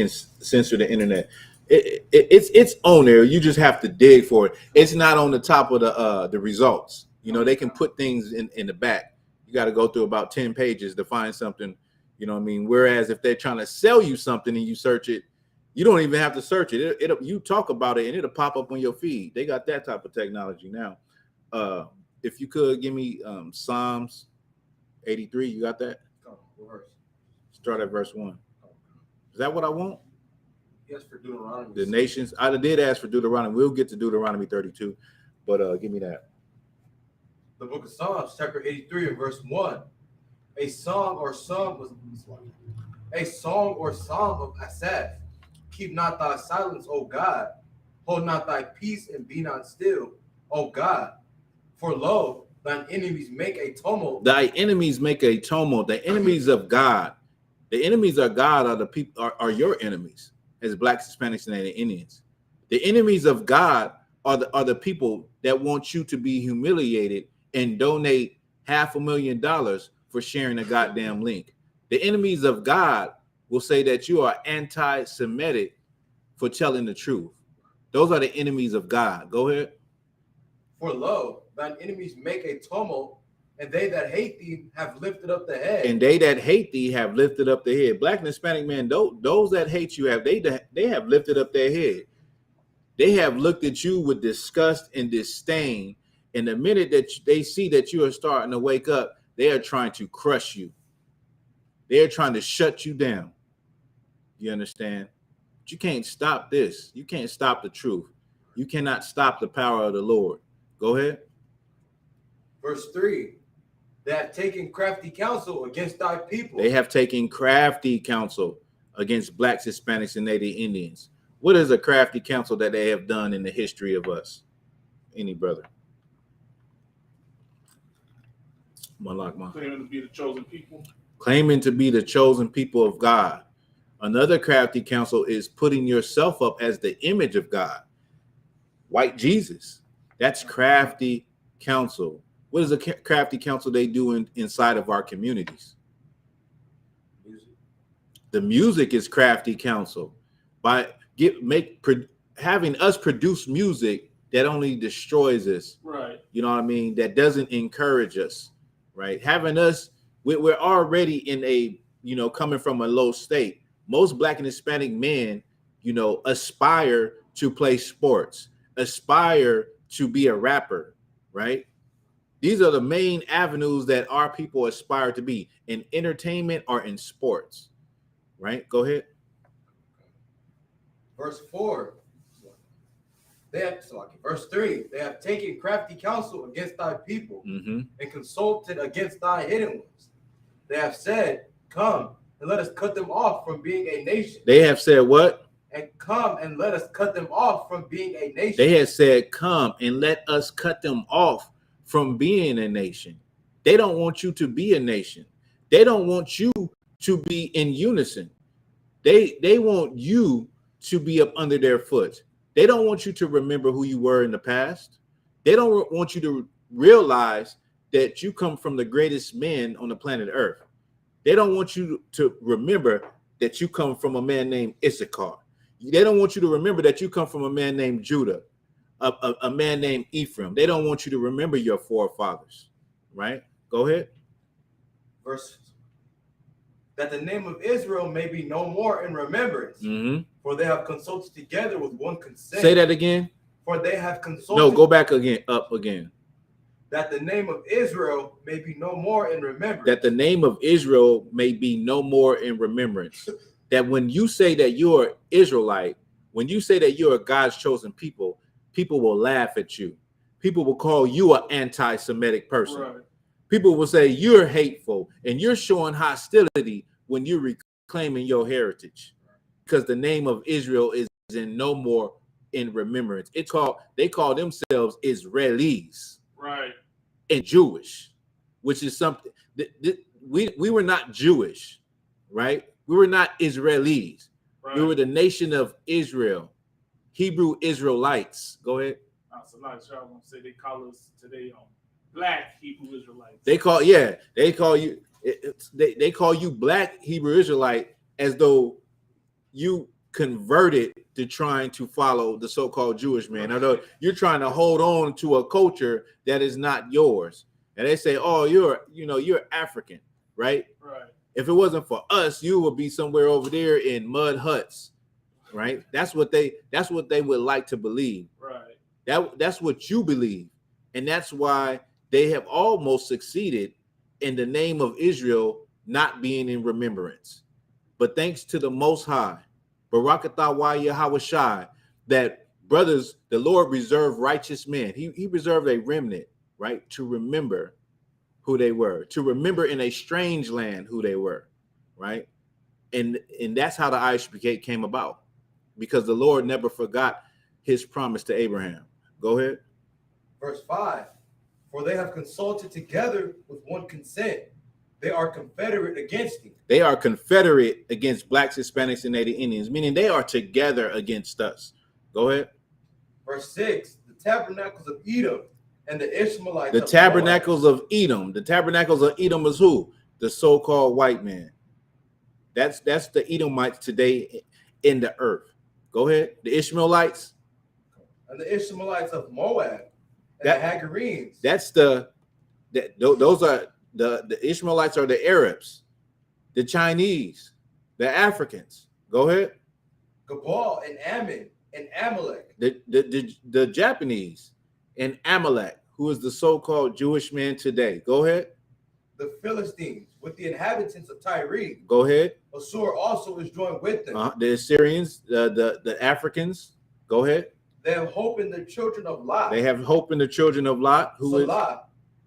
censor the internet. It's on there. You just have to dig for it. It's not on the top of the results. You know, they can put things in the back. You got to go through about 10 pages to find something, you know what I mean? Whereas if they're trying to sell you something and you search it, you don't even have to search it. You talk about it and it'll pop up on your feed. They got that type of technology now. If you could give me Psalms 83, you got that? Start at verse 1. Is that what I want? Yes, for Deuteronomy. The nations. I did ask for Deuteronomy. We'll get to Deuteronomy 32, but give me that. The book of Psalms, chapter 83 and verse 1. A song or psalm of Asaph. Keep not thy silence, O God. Hold not thy peace and be not still, O God. For lo, thine enemies make a tumult. Thy enemies make a tumult. The enemies of God. The enemies of God are the people are your enemies as Blacks, Hispanics, and Indians. The enemies of God are the people that want you to be humiliated and donate $500,000 for sharing a goddamn link. The enemies of God will say that you are anti-Semitic for telling the truth. Those are the enemies of God. Go ahead. For lo, thine enemies make a tumult, and they that hate thee have lifted up the head. And they that hate thee have lifted up their head. Black and Hispanic men, those that hate you they have lifted up their head. They have looked at you with disgust and disdain. And the minute that they see that you are starting to wake up, they are trying to crush you. They're trying to shut you down. You understand? But you can't stop this. You can't stop the truth. You cannot stop the power of the Lord. Go ahead. Verse 3. They have taken crafty counsel against thy people. They have taken crafty counsel against Blacks, Hispanics, and Native Indians. What is a crafty counsel that they have done in the history of us? Any brother? Claiming to be the chosen people. Claiming to be the chosen people of God. Another crafty counsel is putting yourself up as the image of God. White Jesus. That's crafty counsel. What is a crafty counsel they do inside of our communities? The music is crafty counsel. By having us produce music that only destroys us. Right. You know what I mean? That doesn't encourage us. Right. Having us, we're already in a, coming from a low state. Most Black and Hispanic men, aspire to play sports, aspire to be a rapper. Right. These are the main avenues that our people aspire to be in entertainment or in sports. Right. Go ahead. Verse 4. Verse 3, they have taken crafty counsel against thy people and consulted against thy hidden ones. They have said, come and let us cut them off from being a nation. They have said what? And come and let us cut them off from being a nation. They have said, come and let us cut them off from being a nation. They don't want you to be a nation. They don't want you to be in unison. They want you to be up under their foot. They don't want you to remember who you were in the past. They don't want you to realize that you come from the greatest men on the planet Earth. They don't want you to remember that you come from a man named Isupk. They don't want you to remember that you come from a man named Judah, a man named Ephraim. They don't want you to remember your forefathers, right? Go ahead. Verse, that the name of Israel may be no more in remembrance. For they have consulted together with one consent. Say that again. For they have consulted. No, go back again, up again. That the name of Israel may be no more in remembrance. That the name of Israel may be no more in remembrance. That when you say that you're Israelite, when you say that you're God's chosen people, people will laugh at you. People will call you an anti-Semitic person. Right. People will say you're hateful and you're showing hostility when you're reclaiming your heritage. Because the name of Israel is in no more in remembrance. They call themselves Israelis, right? And Jewish, which is something we were not Jewish, right? We were not Israelis. Right. We were the nation of Israel, Hebrew Israelites. Go ahead. So like y'all gonna say they call us today Black Hebrew Israelites. They call you Black Hebrew Israelite as though you converted to trying to follow the so-called Jewish man. Although you're trying to hold on to a culture that is not yours. And they say, "Oh, you're African, right? Right. If it wasn't for us, you would be somewhere over there in mud huts, right? That's what they would like to believe. Right. That's what you believe, and that's why they have almost succeeded in the name of Israel not being in remembrance. But thanks to the Most High, Barakatah wa Yahweh Shai, that brothers, the Lord reserved righteous men. He reserved a remnant, right, to remember who they were, to remember in a strange land who they were, right? And that's how the Isupk came about, because the Lord never forgot his promise to Abraham. Go ahead. Verse 5, for they have consulted together with one consent. They are confederate against thee. They are confederate against blacks, Hispanics, and Native Indians, meaning they are together against us. Go ahead. Verse 6, the tabernacles of Edom and the Ishmaelites. The tabernacles of Edom. The tabernacles of Edom is who? The so-called white man. That's the Edomites today in the earth. Go ahead. The Ishmaelites. And the Ishmaelites of Moab and the Hagarenes. Those are the Ishmaelites are the Arabs, the Chinese, the Africans. Go ahead. Gabal and Ammon and Amalek. The Japanese and Amalek, who is the so-called Jewish man today. Go ahead. The Philistines with the inhabitants of Tyre. Go ahead. Assur also is joined with them. The Assyrians, the Africans. Go ahead. They have hope in the children of Lot. They have hope in the children of Lot. Who is?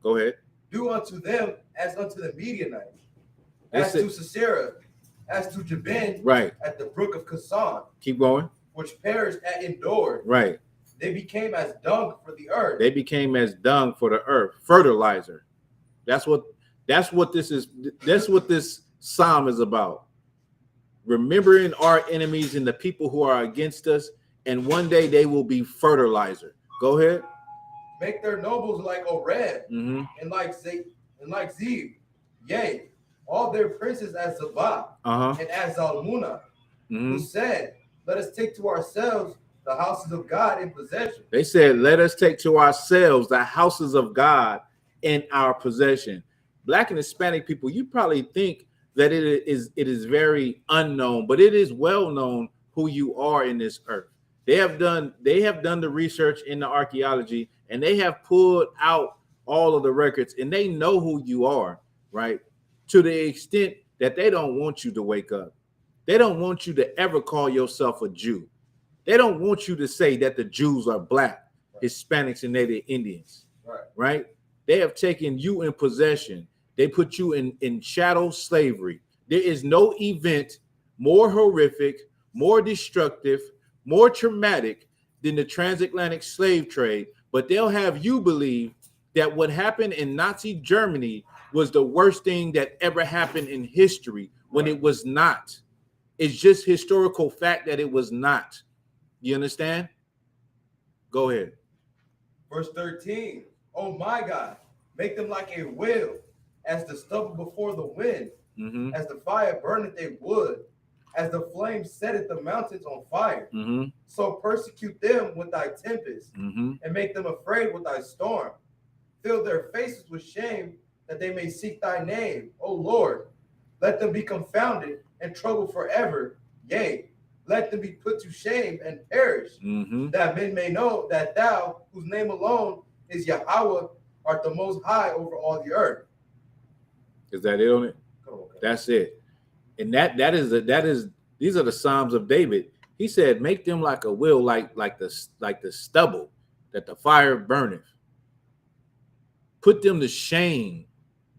Go ahead. Do unto them as unto the Midianites, as to Sisera, as to Jabin, right, at the brook of Kasan. Keep going. Which perished at Endor. Right. They became as dung for the earth. They became as dung for the earth, fertilizer. That's what this is. That's what this psalm is about. Remembering our enemies and the people who are against us, and one day they will be fertilizer. Go ahead. Make their nobles like Oreb, and like Zeb. Yea, all their princes as Zabah, and as Zalmunna, who said, let us take to ourselves the houses of God in possession. They said, let us take to ourselves the houses of God in our possession. Black and Hispanic people, you probably think that it is very unknown, but it is well known who you are in this earth. They have done the research in the archaeology, and they have pulled out all of the records, and they know who you are, right? To the extent that they don't want you to wake up. They don't want you to ever call yourself a Jew. They don't want you to say that the Jews are black, Hispanics, and Native Indians, right? They have taken you in possession. They put you in chattel slavery. There is no event more horrific, more destructive, more traumatic than the transatlantic slave trade, but they'll have you believe that what happened in Nazi Germany was the worst thing that ever happened in history, when it was not. It's just historical fact that it was not. You understand? Go ahead. Verse 13. Oh my God, make them like a wheel, as the stubble before the wind, as the fire burneth a wood, as the flame setteth the mountains on fire. So persecute them with thy tempest, and make them afraid with thy storm. Fill their faces with shame, that they may seek thy name, O Lord. Let them be confounded and troubled forever. Yea, let them be put to shame and perish, that men may know that thou, whose name alone is Yahweh, art the most high over all the earth. Is that it on it? That's it. And these are the Psalms of David. He said, make them like a wheel, like the stubble that the fire burneth. Put them to shame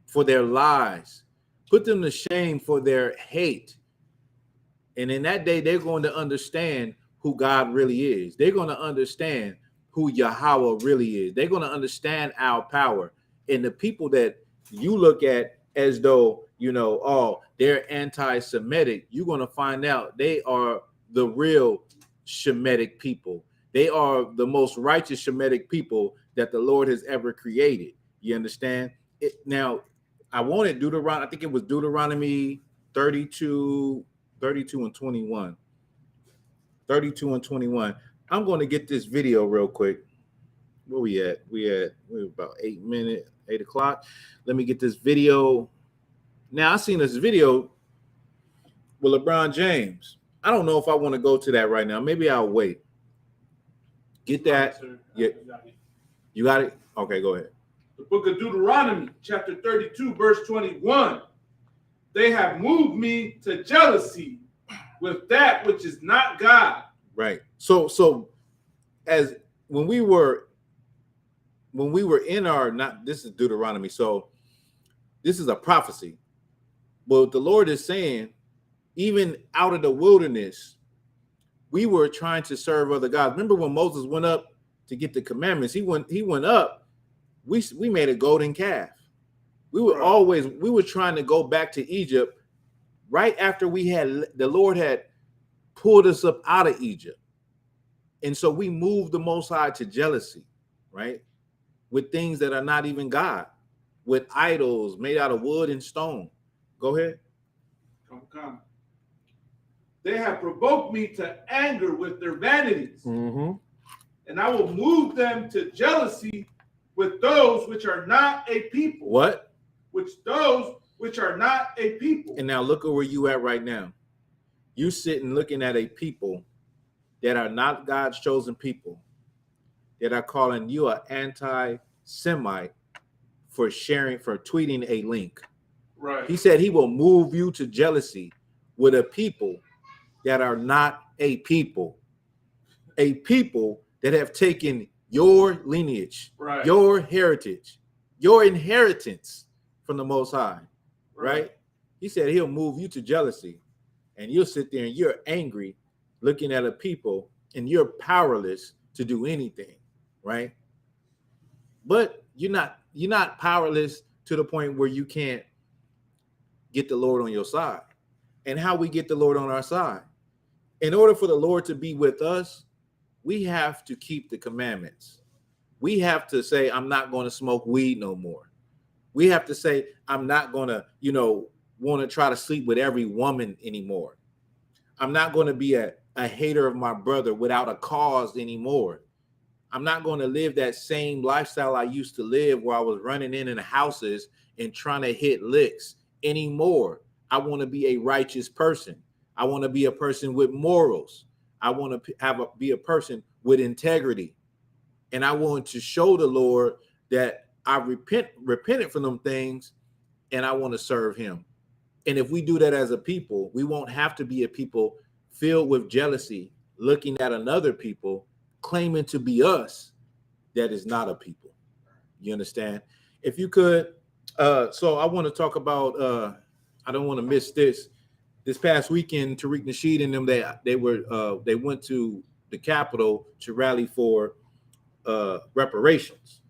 for their lies. Put them to shame for their hate. And in that day, they're going to understand who God really is. They're going to understand who Yahweh really is. They're going to understand our power. And the people that you look at as though, oh, they're anti-Semitic, you're going to find out they are the real Shemitic people. They are the most righteous Shemitic people that the Lord has ever created. You understand? Now, I wanted Deuteronomy, I think it was Deuteronomy 32 and 21. 32 and 21. I'm going to get this video real quick. Where we at? We're about 8 minutes. 8 o'clock. Let me get this video. Now, I seen this video with LeBron James. I don't know if I want to go to that right now. Maybe I'll wait. Get that. Yeah. You got it? Okay, go ahead. The book of Deuteronomy, chapter 32, verse 21. They have moved me to jealousy with that which is not God. Right. So as when we were in our, not, this is Deuteronomy, so this is a prophecy. But the Lord is saying, even out of the wilderness, we were trying to serve other gods. Remember when Moses went up to get the commandments? He went up. We made a golden calf. We were trying to go back to Egypt right after the Lord had pulled us up out of Egypt. And so we moved the Most High to jealousy, right? With things that are not even God, with idols made out of wood and stone. Go ahead. Come. They have provoked me to anger with their vanities, and I will move them to jealousy with those which are not a people. What? Those which are not a people. And now look at where you at right now. You sitting looking at a people that are not God's chosen people, that are calling you an anti-Semite for tweeting a link. Right. He said he will move you to jealousy with a people that are not a people that have taken your lineage, right, your heritage, your inheritance from the Most High, right? He said he'll move you to jealousy, and you'll sit there and you're angry looking at a people and you're powerless to do anything, right? But you're not powerless to the point where you can't get the Lord on your side. And how we get the Lord on our side? In order for the Lord to be with us, we have to keep the commandments. We have to say, I'm not going to smoke weed no more. We have to say, I'm not going to, want to try to sleep with every woman anymore. I'm not going to be a hater of my brother without a cause anymore. I'm not going to live that same lifestyle I used to live where I was running in houses and trying to hit licks anymore. I want to be a righteous person. I want to be a person with morals. I want to be a person with integrity. And I want to show the Lord that I repented from them things, and I want to serve him. And if we do that as a people, we won't have to be a people filled with jealousy, looking at another people, claiming to be us, that is not a people. You understand? If you could, so I want to talk about, I don't want to miss this. This past weekend, Tariq Nasheed and them, they went to the Capitol to rally for reparations.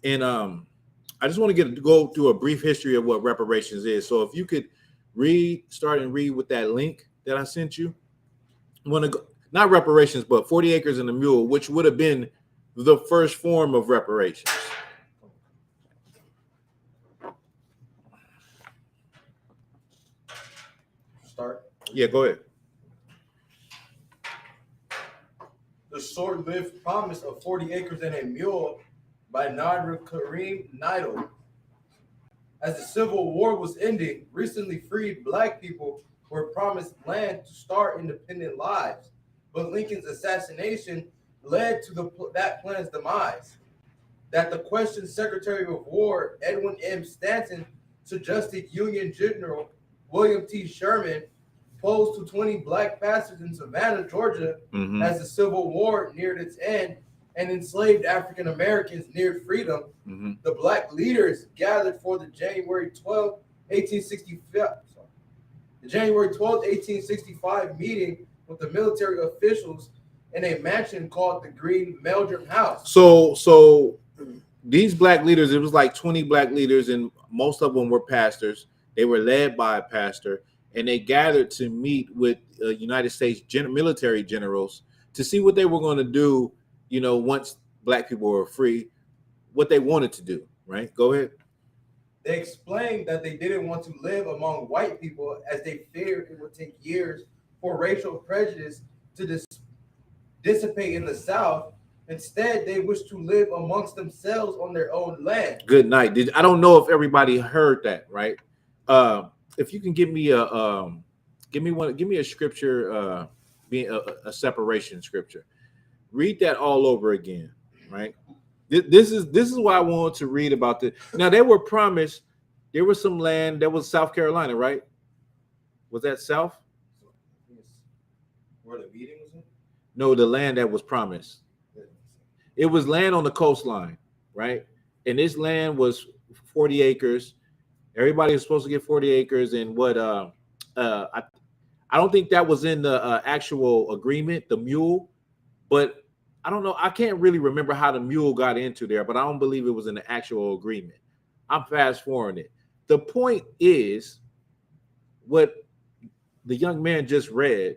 And I just want to go through a brief history of what reparations is. So if you could start and read with that link that I sent you. I want to go, not reparations, but 40 acres and a mule, which would have been the first form of reparations. Start. Yeah, go ahead. The short-lived promise of 40 acres and a mule by Nader Karim Naidoo. As the Civil War was ending, recently freed Black people were promised land to start independent lives, but Lincoln's assassination led to that plan's demise. That the question Secretary of War Edwin M. Stanton suggested Union General William T. Sherman posed to 20 Black pastors in Savannah, Georgia, as the Civil War neared its end and enslaved African Americans neared freedom. The Black leaders gathered for the January 12, 1865 meeting with the military officials in a mansion called the Green Meldrum House. So these Black leaders, it was like 20 Black leaders, and most of them were pastors. They were led by a pastor, and they gathered to meet with United States military generals to see what they were going to do, once Black people were free, what they wanted to do, right? Go ahead. They explained that they didn't want to live among white people as they feared it would take years for racial prejudice to dissipate in the South, Instead, they wish to live amongst themselves on their own land. Good night. I don't know if everybody heard that, right? If you can give me a scripture, being a separation scripture. Read that all over again, right? This is why I wanted to read about this. Now they were promised. There was some land that was South Carolina, right? Was that South? Where the meeting was in? No, the land that was promised. It was land on the coastline, right? And this land was 40 acres. Everybody was supposed to get 40 acres. And what I don't think that was in the actual agreement, the mule, but I don't know. I can't really remember how the mule got into there, but I don't believe it was in the actual agreement. I'm fast forwarding it. The point is, what the young man just read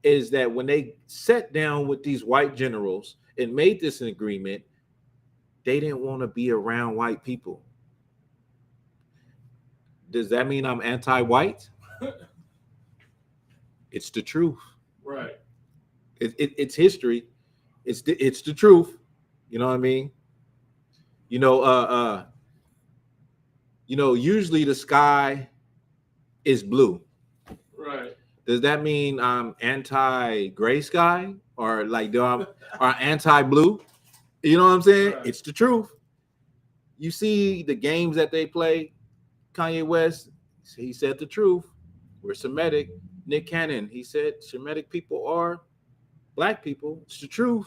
is that when they sat down with these white generals and made this an agreement, they didn't want to be around white people. Does that mean I'm anti-white? It's the truth. Right. It's history. It's the truth. You know what I mean? Usually the sky is blue. Right. Does that mean I'm anti-gray sky or like or anti-blue? You know what I'm saying? Right. It's the truth. You see the games that they play. Kanye West, he said the truth. We're Semitic. Nick Cannon, he said Semitic people are black people. It's the truth.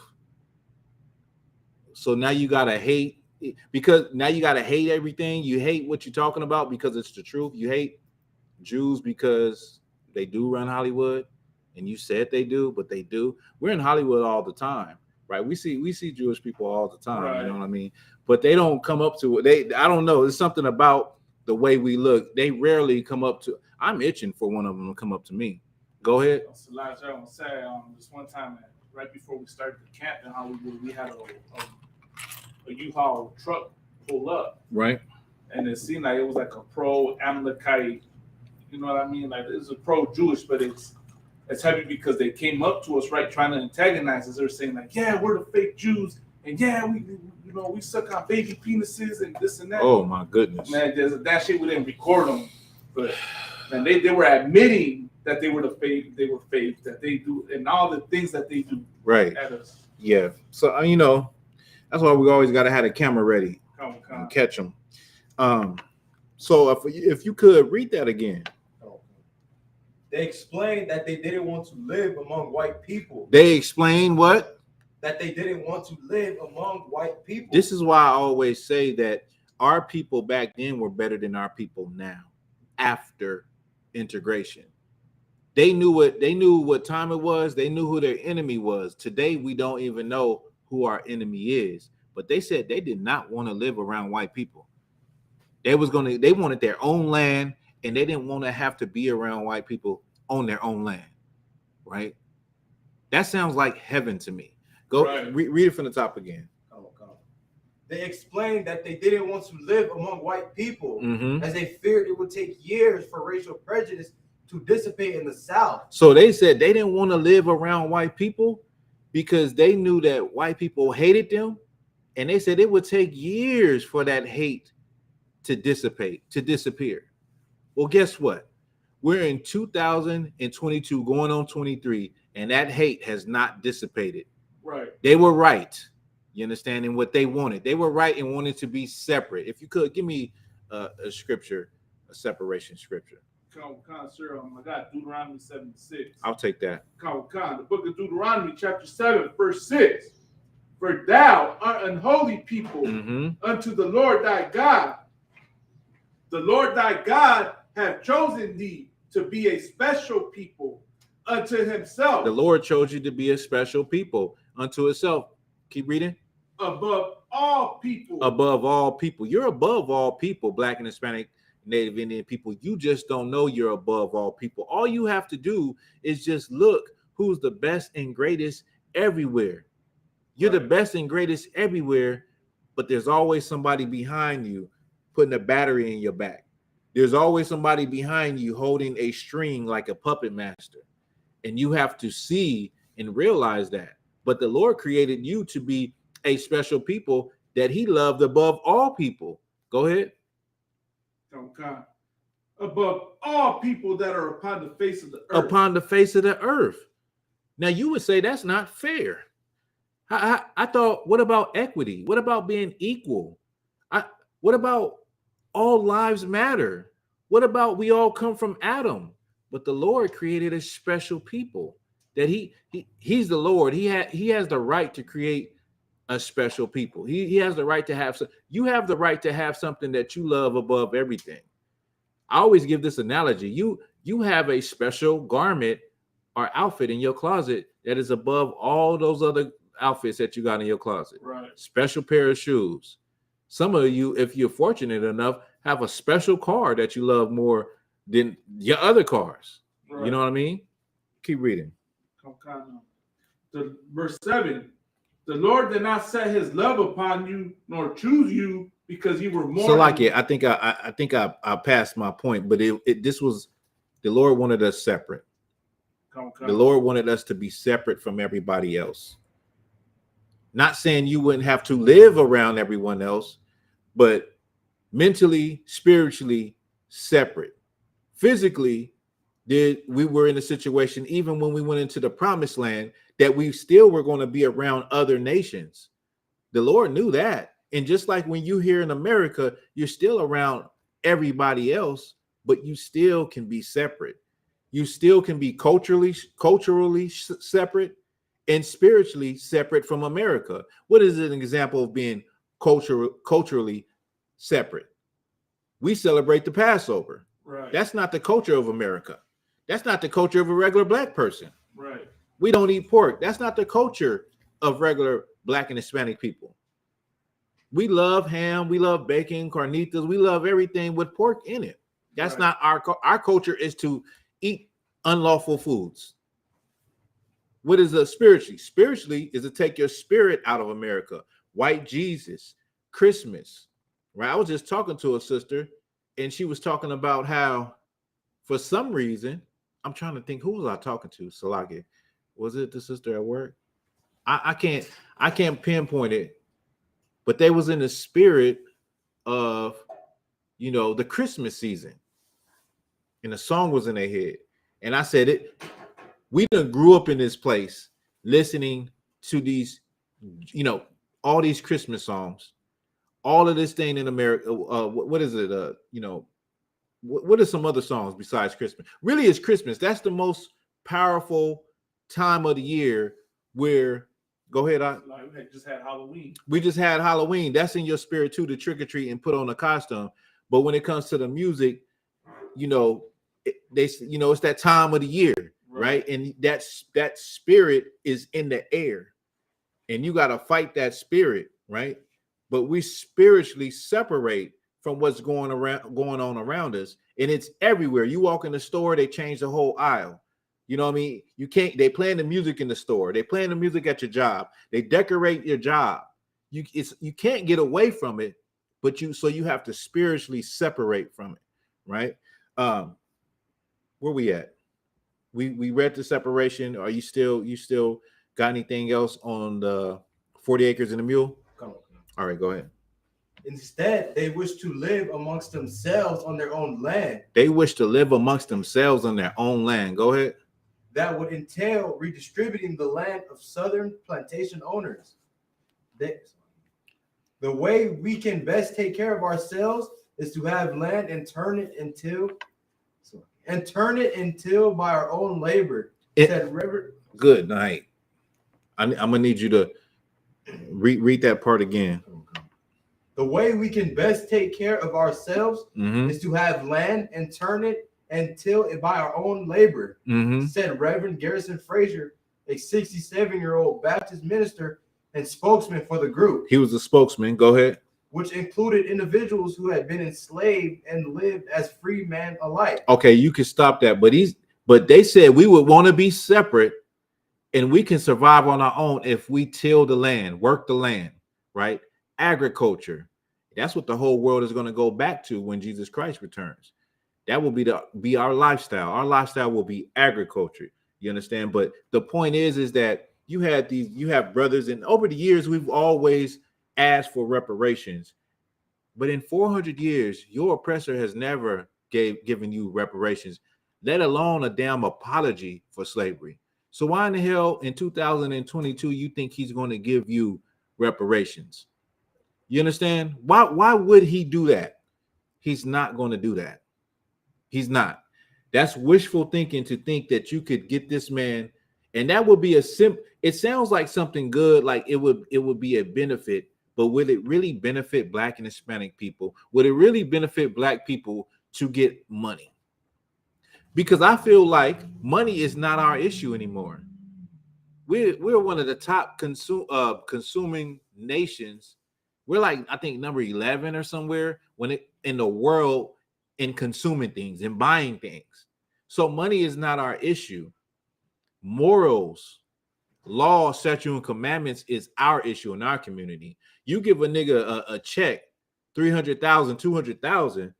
So now you gotta hate everything. You hate what you're talking about because it's the truth. You hate Jews because they do run Hollywood, and you said they do, but they do. We're in Hollywood all the time, right? We see Jewish people all the time. Right. You know what I mean? But they don't come up to it. I don't know. There's something about the way we look. They rarely come up to. I'm itching for one of them to come up to me. Go ahead. So last year I want to say, this one time right before we started the camp in Hollywood, we had a U-Haul truck pull up. Right. And it seemed like it was like a pro-Amalekite. You know what I mean? Like it's a pro-Jewish, but it's heavy because they came up to us, right, trying to antagonize us. They're saying like, yeah, we're the fake Jews, and yeah, we suck on baby penises and this and that. Oh my goodness, man, that shit we didn't record them, but man, they were admitting that they were fake, that they do, and all the things that they do. Right. At us. Yeah. So that's why we always got to have a camera ready and catch them. So if you could read that again. They explained that they didn't want to live among white people. They explained what? That they didn't want to live among white people. This is why I always say that our people back then were better than our people now after integration. They knew what time it was. They knew who their enemy was. Today, we don't even know who our enemy is. But they said they did not want to live around white people. They wanted their own land, and they didn't want to have to be around white people on their own land, right? That sounds like heaven to me. Go right. Read it from the top again. They explained that they didn't want to live among white people as they feared it would take years for racial prejudice to dissipate in the South. So they said they didn't want to live around white people because they knew that white people hated them, and they said it would take years for that hate to disappear. Well, guess what? We're in 2022, going on 23, and that hate has not dissipated. Right. They were right. You understand? In what they wanted. They were right and wanted to be separate. If you could give me a scripture, a separation scripture. Sir, I got Deuteronomy 7:6. I'll take that. The book of Deuteronomy, chapter 7, verse 6. For thou art an holy people unto the Lord thy God. The Lord thy God hath chosen thee to be a special people unto himself. The Lord chose you to be a special people unto himself. Keep reading. Above all people. Above all people. You're above all people, Black and Hispanic, Native Indian people. You just don't know you're above all people. All you have to do is just look who's the best and greatest everywhere. You're the best and greatest everywhere, but there's always somebody behind you putting a battery in your back. There's always somebody behind you holding a string like a puppet master. And you have to see and realize that. But the Lord created you to be a special people that he loved above all people. Go ahead. Okay. Above all people that are upon the face of the earth. Upon the face of the earth. Now you would say that's not fair. I thought, what about equity? What about being equal? What about all lives matter? What about we all come from Adam? But the Lord created a special people that he's the Lord. He has the right to create a special people. He has the right to have you have the right to have something that you love above everything. I always give this analogy. You have a special garment or outfit in your closet that is above all those other outfits that you got in your closet. Right. Special pair of shoes. Some of you, if you're fortunate enough, have a special car that you love more than your other cars. Right. You know what I mean? Keep reading. Verse 7. The Lord did not set his love upon you, nor choose you because you were more. So like it, I think I passed my point, but this was the Lord wanted us separate. The Lord wanted us to be separate from everybody else. Not saying you wouldn't have to live around everyone else, but mentally, spiritually separate. Physically, we were in a situation, even when we went into the promised land, that we still were going to be around other nations. The Lord knew that. And just like when you're here in America, you're still around everybody else, but you still can be separate. You still can be culturally separate and spiritually separate from America. What is an example of being culturally separate? We celebrate the Passover. Right. That's not the culture of America. That's not the culture of a regular black person. Right. We don't eat pork. That's not the culture of regular black and Hispanic people. We love ham. We love bacon, carnitas. We love everything with pork in it. That's not our culture is to eat unlawful foods. What is spiritually? Spiritually is to take your spirit out of America. White Jesus, Christmas, right? I was just talking to a sister, and she was talking about how, for some reason, I'm trying to think, who was I talking to? Salaki, was it the sister at work? I can't pinpoint it, but they was in the spirit of, the Christmas season, and the song was in their head, and I said we done grew up in this place listening to these, all these Christmas songs, all of this thing in America. What is it? What are some other songs besides Christmas? Really, it's Christmas. That's the most powerful time of the year where, go ahead. We just had Halloween. We just had Halloween. That's in your spirit too, to trick or treat and put on a costume. But when it comes to the music, it's that time of the year. Right. And that spirit is in the air, and you got to fight that spirit. Right. But we spiritually separate from what's going on around us. And it's everywhere. You walk in the store, they change the whole aisle. You know what I mean? They playing the music in the store. They playing the music at your job. They decorate your job. You can't get away from it, but you have to spiritually separate from it. Right. Where we at? We read the separation. Are you still got anything else on the 40 acres and a mule? All right, go ahead. Instead, they wish to live amongst themselves on their own land. They wish to live amongst themselves on their own land. Go ahead. That would entail redistributing the land of southern plantation owners. The way we can best take care of ourselves is to have land and turn it into by our own labor. Good night. I'm gonna need you to read that part again. The way we can best take care of ourselves is to have land and turn it and till it by our own labor, said Reverend Garrison Frazier, a 67-year-old Baptist minister and spokesman for the group. He was a spokesman. Go ahead. Which included individuals who had been enslaved and lived as free men alike. Okay, you can stop that. But they said we would want to be separate, and we can survive on our own if we till the land, work the land, right? Agriculture. That's what the whole world is going to go back to when Jesus Christ returns. That will be our lifestyle. Our lifestyle will be agriculture. You understand? But the point is that you have brothers, and over the years we've always asked for reparations. But in 400 years, your oppressor has never given you reparations, let alone a damn apology for slavery. So why in the hell in 2022 you think he's going to give you reparations? You understand? Why would he do that? He's not going to do that. He's not. That's wishful thinking to think that you could get this man, and that would be it sounds like something good, like it would be a benefit, but will it really benefit Black and Hispanic people? Would it really benefit Black people to get money? Because I feel like money is not our issue anymore. We're one of the top consuming nations. We're like, I think, number 11 or somewhere in the world in consuming things and buying things. So money is not our issue. Morals, law, statute, and commandments is our issue in our community. You give a nigga a check, 300,000, 200,000,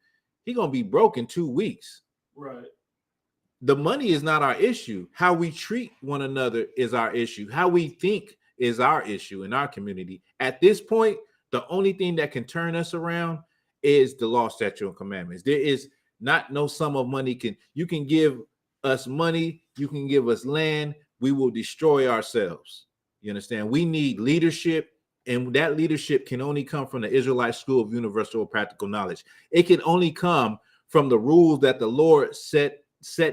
he gonna be broke in 2 weeks. Right. The money is not our issue. How we treat one another is our issue. How we think is our issue in our community. At this point, the only thing that can turn us around is the law, statute, and commandments. There is not no sum of money. You can give us money, you can give us land, we will destroy ourselves. You understand? We need leadership, and that leadership can only come from the Israelite School of Universal Practical Knowledge. It can only come from the rules that the Lord set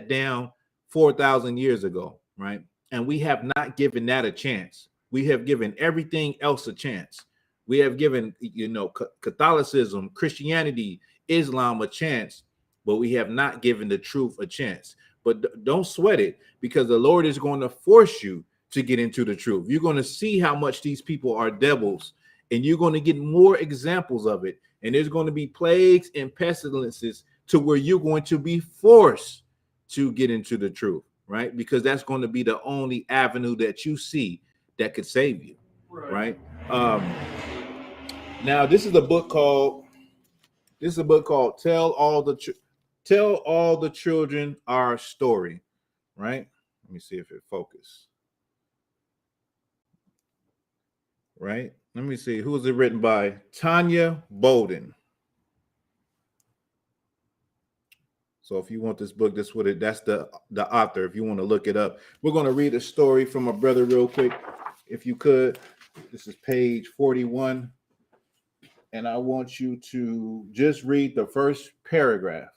down 4,000 years ago, right? And we have not given that a chance. We have given everything else a chance. We have given, Catholicism, Christianity, Islam a chance, but we have not given the truth a chance. But don't sweat it, because the Lord is going to force you to get into the truth. You're going to see how much these people are devils, and you're going to get more examples of it. And there's going to be plagues and pestilences to where you're going to be forced to get into the truth, right? Because that's going to be the only avenue that you see that could save you, right? Now this is a book called Tell All the Children Our Story, right? Let me see if it focus. Right? Let me see. Who is it written by? Tanya Bolden. So if you want this book, that's the author. If you want to look it up, we're going to read a story from a brother real quick, if you could. This is page 41, and I want you to just read the first paragraph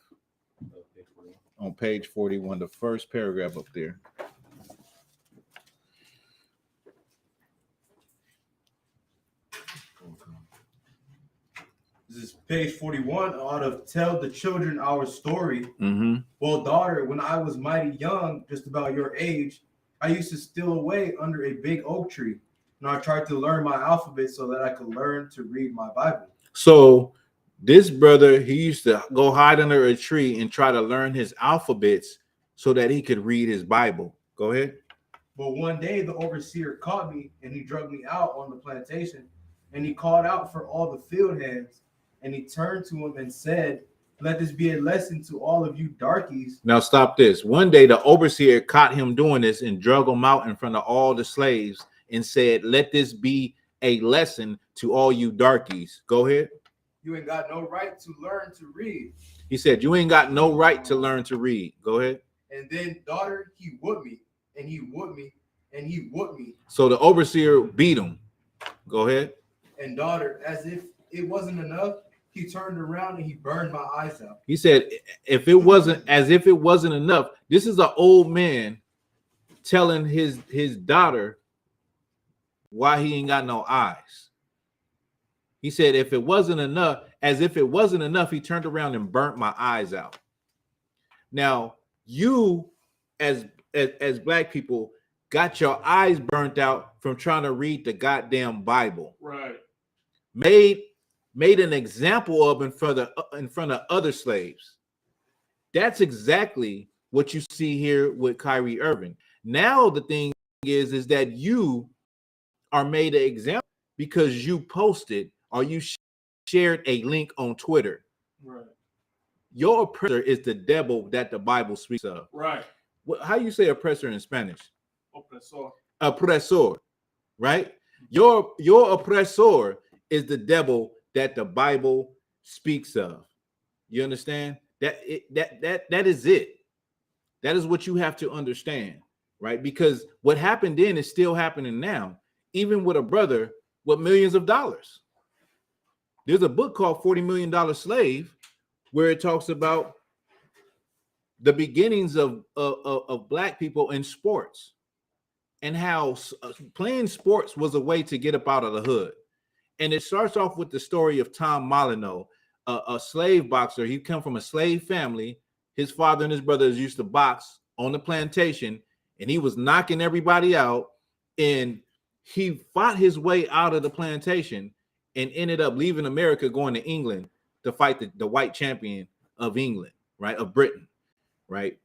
on page 41, the first paragraph up there. This is page 41 out of Tell the Children Our Story. Mm-hmm. Well, daughter, when I was mighty young, just about your age, I used to steal away under a big oak tree. And I tried to learn my alphabet so that I could learn to read my Bible. So this brother, he used to go hide under a tree and try to learn his alphabets so that he could read his Bible. Go ahead. But one day the overseer caught me, and he dragged me out on the plantation, and he called out for all the field hands. And he turned to him and said, "Let this be a lesson to all of you darkies." Now stop this. One day the overseer caught him doing this and drug him out in front of all the slaves and said, "Let this be a lesson to all you darkies." Go ahead. You ain't got no right to learn to read. He said, "You ain't got no right to learn to read." Go ahead. And then, daughter, he whooped me, and he whooped me, and he whooped me. So the overseer beat him. Go ahead. And daughter, as if it wasn't enough, he turned around and he burned my eyes out. He said, if it wasn't enough, this is an old man telling his daughter why he ain't got no eyes. He said, if it wasn't enough, he turned around and burnt my eyes out. Now, you as Black people got your eyes burnt out from trying to read the goddamn Bible. Right. Made an example of in front of other slaves. That's exactly what you see here with Kyrie Irving. Now the thing is that you are made an example because you posted or you shared a link on Twitter. Right. Your oppressor is the devil that the Bible speaks of. Right. How you say oppressor in Spanish? Opresor. oppressor, right? Your oppressor is the devil that the Bible speaks of. You understand? That is it. That is what you have to understand, right? Because what happened then is still happening now, even with a brother with millions of dollars. There's a book called $40 Million Slave where it talks about the beginnings of black people in sports and how playing sports was a way to get up out of the hood. And it starts off with the story of Tom Molyneux, a slave boxer. He come from a slave family. His father and his brothers used to box on the plantation, and he was knocking everybody out. And he fought his way out of the plantation and ended up leaving America, going to England to fight the white champion of England, right? Of Britain, right?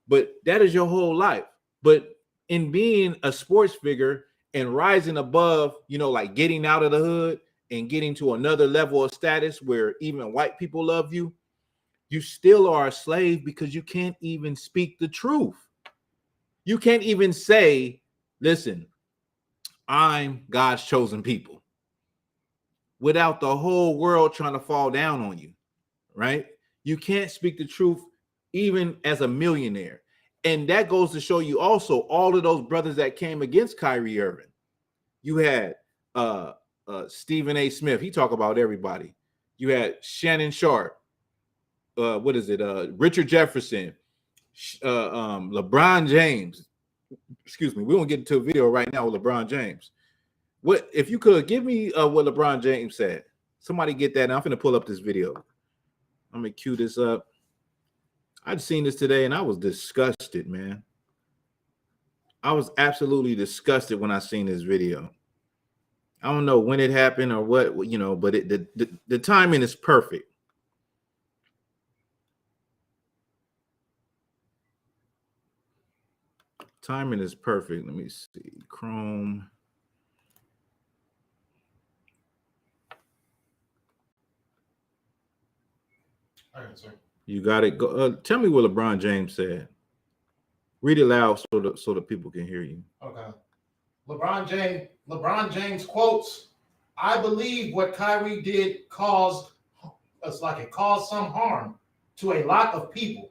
But that is your whole life. But in being a sports figure and rising above, like getting out of the hood and getting to another level of status where even white people love you, you still are a slave because you can't even speak the truth. You can't even say, listen, I'm God's chosen people, without the whole world trying to fall down on you, right? You can't speak the truth even as a millionaire. And that goes to show you also all of those brothers that came against Kyrie Irving. You had Stephen A. Smith. He talked about everybody. You had Shannon Sharp. Richard Jefferson, LeBron James. Excuse me. We won't get into a video right now with LeBron James. What if you could give me what LeBron James said? Somebody get that. I'm finna pull up this video. I'm gonna cue this up. I'd seen this today and I was disgusted, man. I was absolutely disgusted when I seen this video. I don't know when it happened or what, but the timing is perfect. Timing is perfect. Let me see. Chrome. All right, sir. You got it. Go. Tell me what LeBron James said. Read it loud so the people can hear you. Okay. LeBron James quotes, "I believe what Kyrie did caused some harm to a lot of people."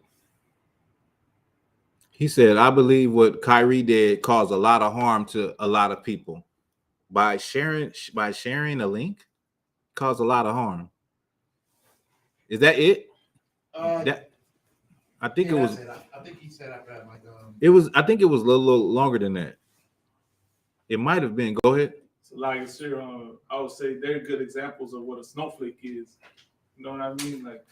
He said, "I believe what Kyrie did caused a lot of harm to a lot of people. By sharing a link, caused a lot of harm." Is that it? I think it was. I think he said after that, It was. I think it was a little longer than that. It might have been. Go ahead. So like, sir, I would say they're good examples of what a snowflake is. You know what I mean? Like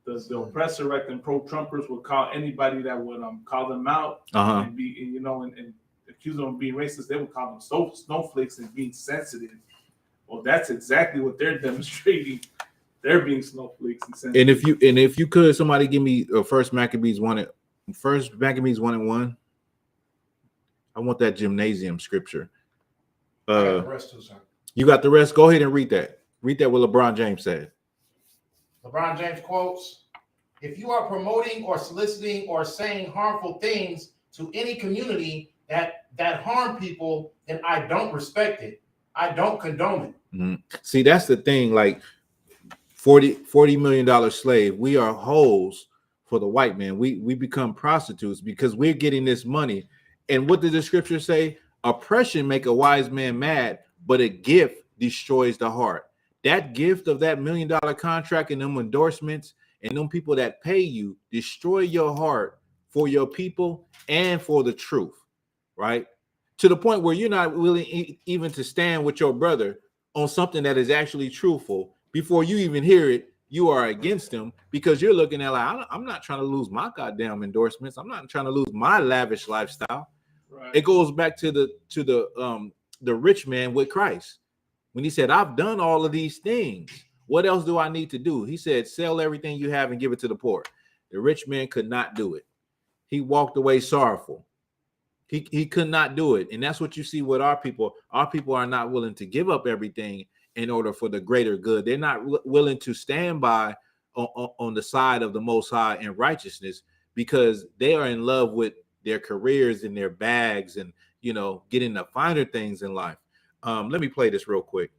the oppressor, right? And pro-Trumpers would call anybody that would call them out and be, and accuse them of being racist. They would call them snowflakes and being sensitive. Well, that's exactly what they're demonstrating. They're being snowflakes and sensitive. And if you could, somebody give me First Maccabees 1:1. I want that gymnasium scripture. I got the rest too, sir. You got the rest? Go ahead and read that. Read that what LeBron James said. LeBron James quotes, "If you are promoting or soliciting or saying harmful things to any community that harm people, then I don't respect it. I don't condone it." Mm-hmm. See, that's the thing. Like $40 million slave. We are hoes for the white man. We become prostitutes because we're getting this money. And what did the scripture say? Oppression make a wise man mad, but a gift destroys the heart. That gift of that $1 million contract and them endorsements and them people that pay you destroy your heart for your people and for the truth, right? To the point where you're not willing even to stand with your brother on something that is actually truthful. Before you even hear it, you are against them because you're looking at like, I'm not trying to lose my goddamn endorsements. I'm not trying to lose my lavish lifestyle. Right. It goes back to the rich man with Christ when he said, "I've done all of these things. What else do I need to do?" He said, "Sell everything you have and give it to the poor." The rich man could not do it. He walked away sorrowful. He could not do it. And that's what you see with our people. Our people are not willing to give up everything in order for the greater good. They're not willing to stand by on the side of the Most High in righteousness because they are in love with their careers and their bags and, you know, getting the finer things in life. Let me play this real quick.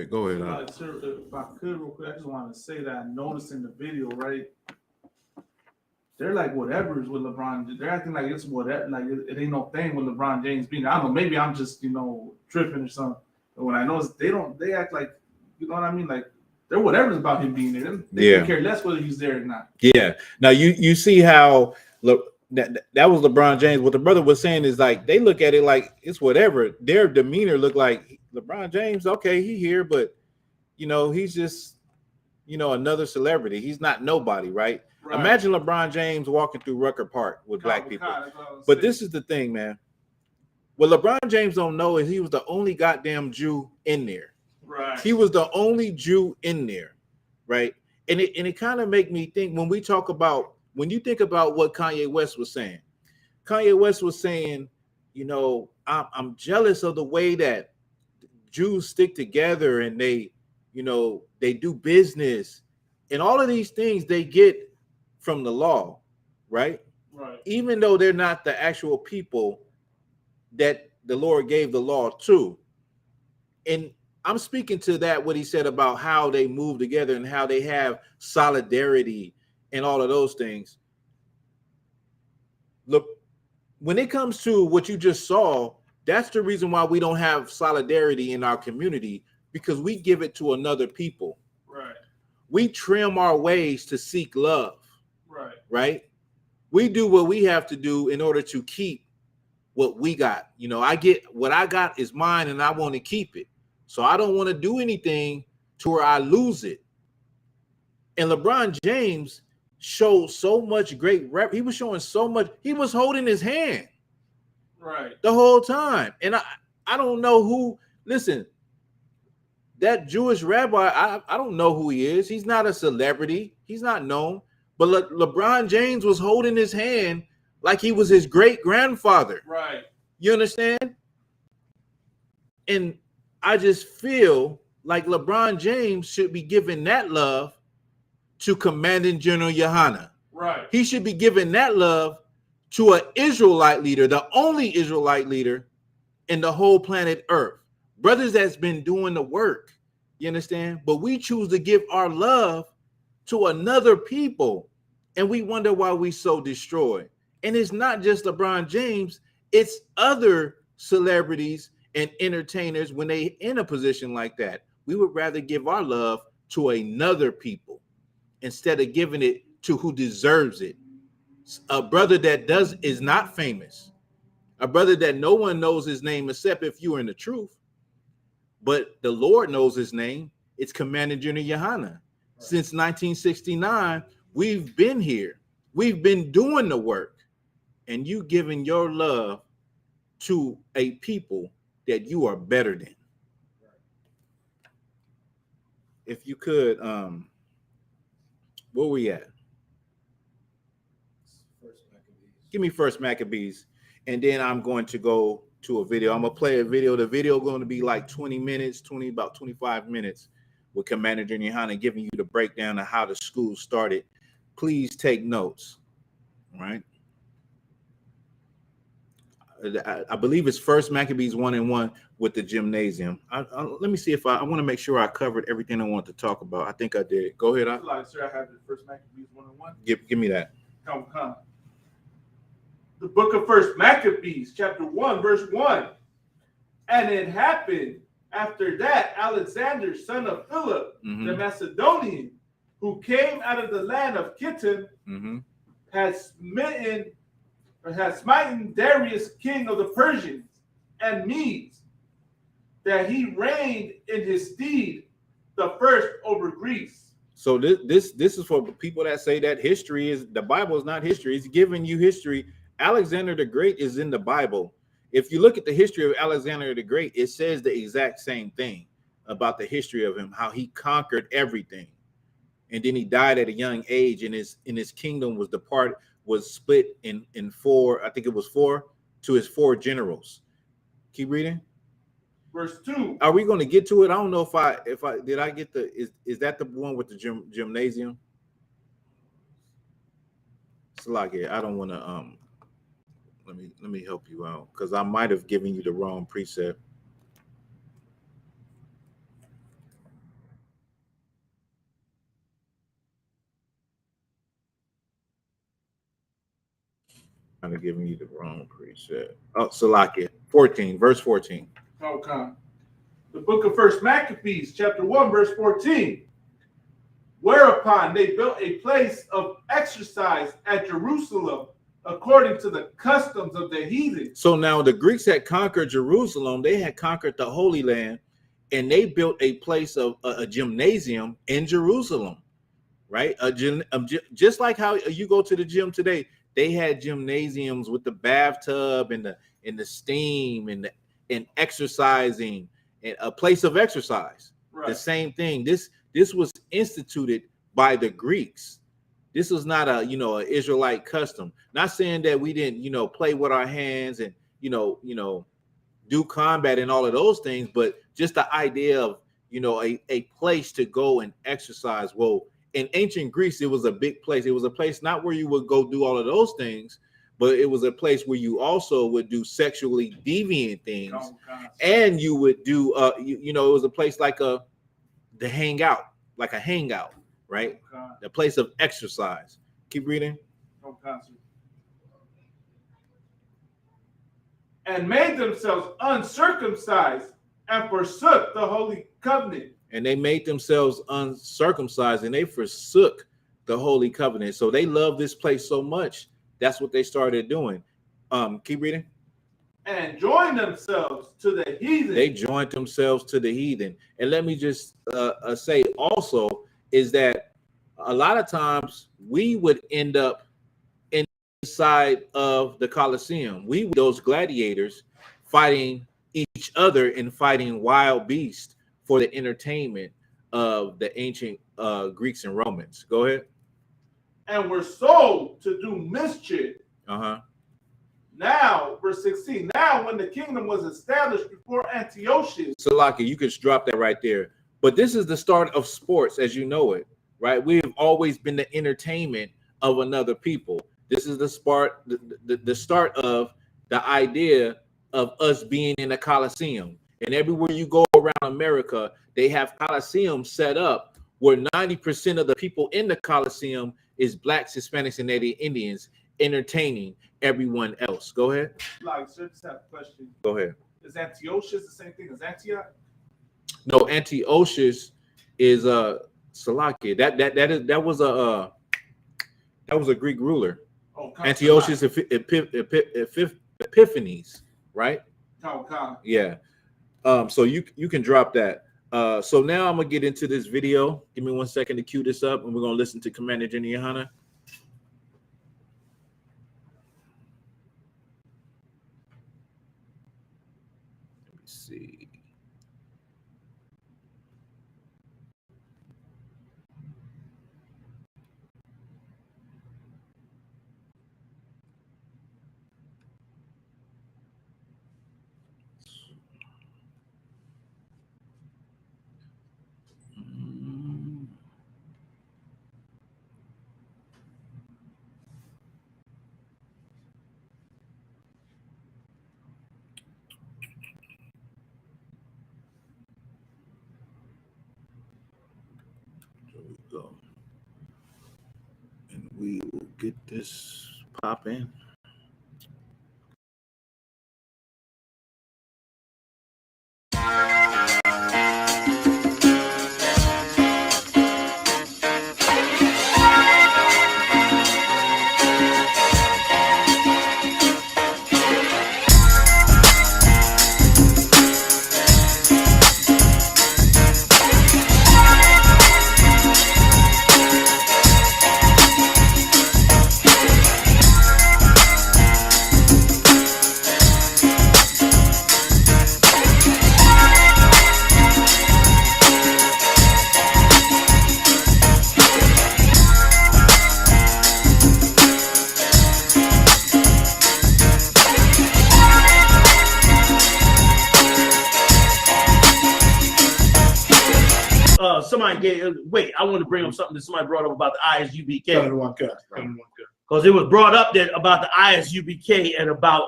Go ahead. Sir, if I could, real quick, I just want to say that I noticed in the video, right? They're like whatever's with LeBron. They're acting like it's whatever, like it ain't no thing with LeBron James being. I don't know. Maybe I'm just tripping or something. But when I notice they act like, you know what I mean? Like they're whatever's about him being there. They care less whether he's there or not. Yeah. Now you see how that was LeBron James. What the brother was saying is like they look at it like it's whatever. Their demeanor look like LeBron James. Okay, he here, but he's just another celebrity. He's not nobody, right? Imagine LeBron James walking through Rucker Park with black people. But this is the thing, man. What LeBron James don't know is he was the only goddamn Jew in there. Right. He was the only Jew in there, right? And it kind of make me think when you think about what Kanye West was saying. Kanye West was saying, I'm jealous of the way that Jews stick together and they do business and all of these things they get from the law, right? Right. Even though they're not the actual people that the Lord gave the law to. And I'm speaking to that, what he said about how they move together and how they have solidarity and all of those things. Look, when it comes to what you just saw, that's the reason why we don't have solidarity in our community, because we give it to another people. Right. We trim our ways to seek love. Right. Right. We do what we have to do in order to keep what we got. I get what I got is mine and I want to keep it. So I don't want to do anything to where I lose it. And LeBron James showed so much great rep. He was showing so much. He was holding his hand. Right. The whole time. And I don't know who, listen, that Jewish rabbi, I don't know who he is. He's not a celebrity. He's not known. But LeBron James was holding his hand like he was his great grandfather. Right. You understand? And I just feel like LeBron James should be giving that love to Commanding General Yahanna. Right. He should be giving that love to an Israelite leader, the only Israelite leader in the whole planet Earth. Brothers that's been doing the work. You understand? But we choose to give our love to another people, and we wonder why we so destroyed. And it's not just LeBron James, it's other celebrities and entertainers. When they in a position like that, we would rather give our love to another people instead of giving it to who deserves it. A brother that is not famous, a brother that no one knows his name except if you're in the truth, but the Lord knows his name. It's Commander General Yahanna. Since 1969, we've been here. We've been doing the work, and you giving your love to a people that you are better than. If you could, where we at? Give me First Maccabees, and then I'm going to go to a video. I'm gonna play a video. The video going to be like 20 minutes, about 25 minutes. with Commander Gen.Yahanna, giving you the breakdown of how the school started. Please take notes, right? I believe it's First Maccabees 1:1 with the gymnasium. Let me see if I want to make sure I covered everything I want to talk about. I think I did. Go ahead. Sir, I have the First Maccabees 1:1. Give me that. Come. The book of First Maccabees, chapter 1, verse 1. And it happened after that, Alexander, son of Philip, the Macedonian, who came out of the land of Kittim, had smitten Darius, king of the Persians and Medes, that he reigned in his stead the first over Greece. So this is for people that say that history is, the Bible is not history. It's giving you history. Alexander the Great is in the Bible. If you look at the history of Alexander the Great, it says the exact same thing about the history of him, how he conquered everything. And then he died at a young age, and his kingdom was split in four, I think it was four, to his four generals. Keep reading. Verse 2. Are we going to get to it? I don't know if I did I get the is that the one with the gymnasium? Salaki, I don't want to let me help you out, because I might have given you the wrong precept. I'm giving you the wrong precept. Oh, Salakia, 14, verse 14. Okay. The book of First Maccabees, chapter 1, verse 14. Whereupon they built a place of exercise at Jerusalem, according to the customs of the heathen. So now the Greeks had conquered Jerusalem. They had conquered the Holy Land, and they built a place of a gymnasium in Jerusalem, right? Just like how you go to the gym today, they had gymnasiums with the bathtub and the steam and exercising, and a place of exercise. Right. The same thing. This was instituted by the Greeks. This was not a an Israelite custom. Not saying that we didn't play with our hands and do combat and all of those things, but just the idea of a place to go and exercise. Well, in ancient Greece, it was a big place. It was a place not where you would go do all of those things, but it was a place where you also would do sexually deviant things, and you would do it was a place like to hang out, like a hangout, right? The place of exercise. Keep reading. And made themselves uncircumcised and forsook the holy covenant. And they made themselves uncircumcised and they forsook the holy covenant. So they loved this place so much, that's what they started doing. Keep reading. And joined themselves to the heathen. They joined themselves to the heathen. And let me just say also is that a lot of times we would end up inside of the Colosseum. We were those gladiators fighting each other and fighting wild beasts for the entertainment of the ancient Greeks and Romans. Go ahead. And were sold to do mischief. Now, verse 16, now when the kingdom was established before Antiochus. Salaki, you could drop that right there. But this is the start of sports as you know it, right? We have always been the entertainment of another people. This is the start of the idea of us being in a Coliseum. And everywhere you go around America, they have Coliseums set up where 90% of the people in the Coliseum is Blacks, Hispanics, and Native Indians entertaining everyone else. Go ahead. Like, sir, just have a question. Go ahead. Is Antiochus the same thing as Antioch? No, Antiochus is Salakia. That was a Greek ruler. Oh, Antiochus Epiphanes, right? Yeah. So you can drop that. So now I'm gonna get into this video. Give me 1 second to cue this up, and we're gonna listen to Commander Gen.Yahanna. Let me see. There we go. And we will get this popping. Wait, I want to bring up something that somebody brought up about the ISUBK. Because it was brought up that about the ISUBK and about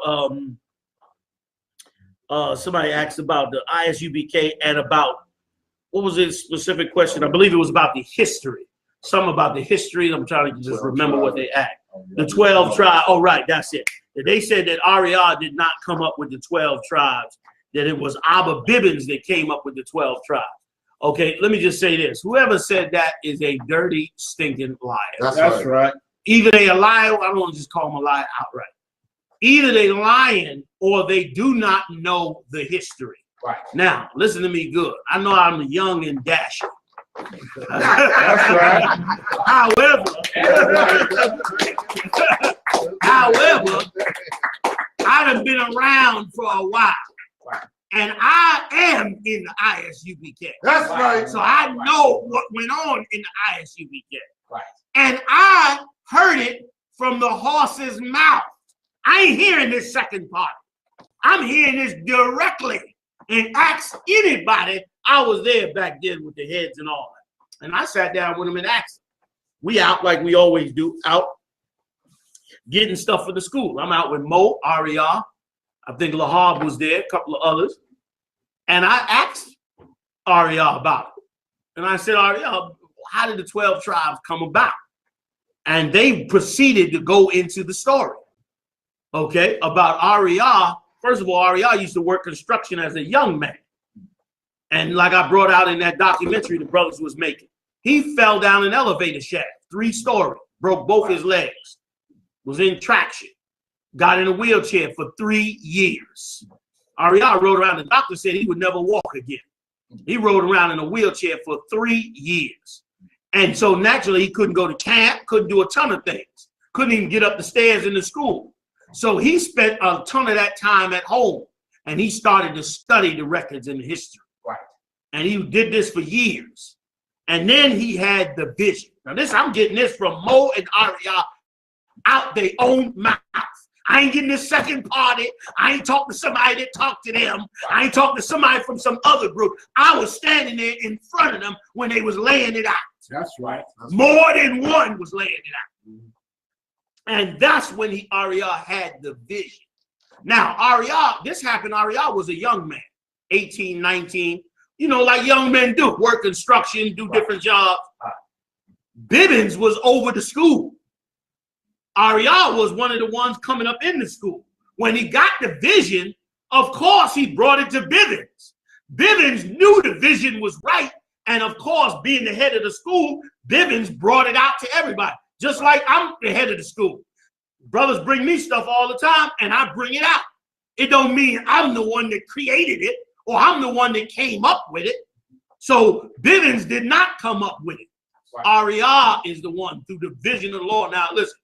somebody asked about the ISUBK and about what was the specific question? I believe it was about the history. Something about the history. I'm trying to just remember what they asked. The 12 tribes. Oh, right, that's it. They said that Ariel did not come up with the 12 tribes, that it was Abba Bibbins that came up with the 12 tribes. Okay, let me just say this. Whoever said that is a dirty, stinking liar. That's right. Either they a liar, I don't want to just call them a liar outright. Either they lying or they do not know the history. Right. Now, listen to me good. I know I'm young and dashing. That's right. However, I done been around for a while. And I am in the ISUBK. That's right. So I know what went on in the ISUBK. Right. And I heard it from the horse's mouth. I ain't hearing this second part. I'm hearing this directly. And ask anybody. I was there back then with the heads and all that. And I sat down with them and asked them. We out like we always do, out getting stuff for the school. I'm out with Mo, Ariel. I think Lahab was there, a couple of others. And I asked Ariel about it. And I said, Ariel, how did the 12 tribes come about? And they proceeded to go into the story, okay, about Ariel. First of all, Ariel used to work construction as a young man. And like I brought out in that documentary the brothers was making, he fell down an elevator shaft, 3-story, broke both his legs, was in traction. Got in a wheelchair for 3 years. Ariel rode around. The doctor said he would never walk again. He rode around in a wheelchair for 3 years. And so naturally, he couldn't go to camp, couldn't do a ton of things. Couldn't even get up the stairs in the school. So he spent a ton of that time at home. And he started to study the records and the history. Right. And he did this for years. And then he had the vision. Now this, I'm getting this from Mo and Ariel out their own mouth. I ain't getting this second party. I ain't talking to somebody that talked to them. I ain't talking to somebody from some other group. I was standing there in front of them when they was laying it out. That's right. More than one was laying it out. And that's when Ariel had the vision. Now, Ariel, this happened, Ariel was a young man, 18, 19, you know, like young men do, work construction, do different jobs. Bibbins was over the school. Ariel was one of the ones coming up in the school. When he got the vision, of course, he brought it to Bibbins. Bibbins knew the vision was right. And of course, being the head of the school, Bibbins brought it out to everybody. Just like I'm the head of the school. Brothers bring me stuff all the time, and I bring it out. It don't mean I'm the one that created it, or I'm the one that came up with it. So Bibbins did not come up with it. Right. Ariel is the one through the vision of the Lord. Now listen,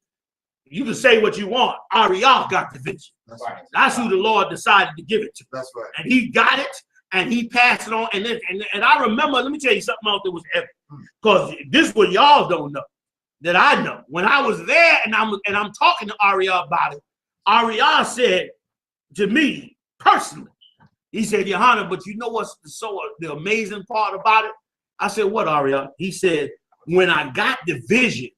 you can say what you want. Ariel got the vision. That's right. That's who the Lord decided to give it to. That's right. And he got it, and he passed it on. And I remember, let me tell you something else that was epic. Because this is what y'all don't know, that I know. When I was there and I'm talking to Ariel about it, Ariel said to me personally, he said, Yahanna, but you know what's the amazing part about it? I said, what, Ariel? He said, when I got the vision,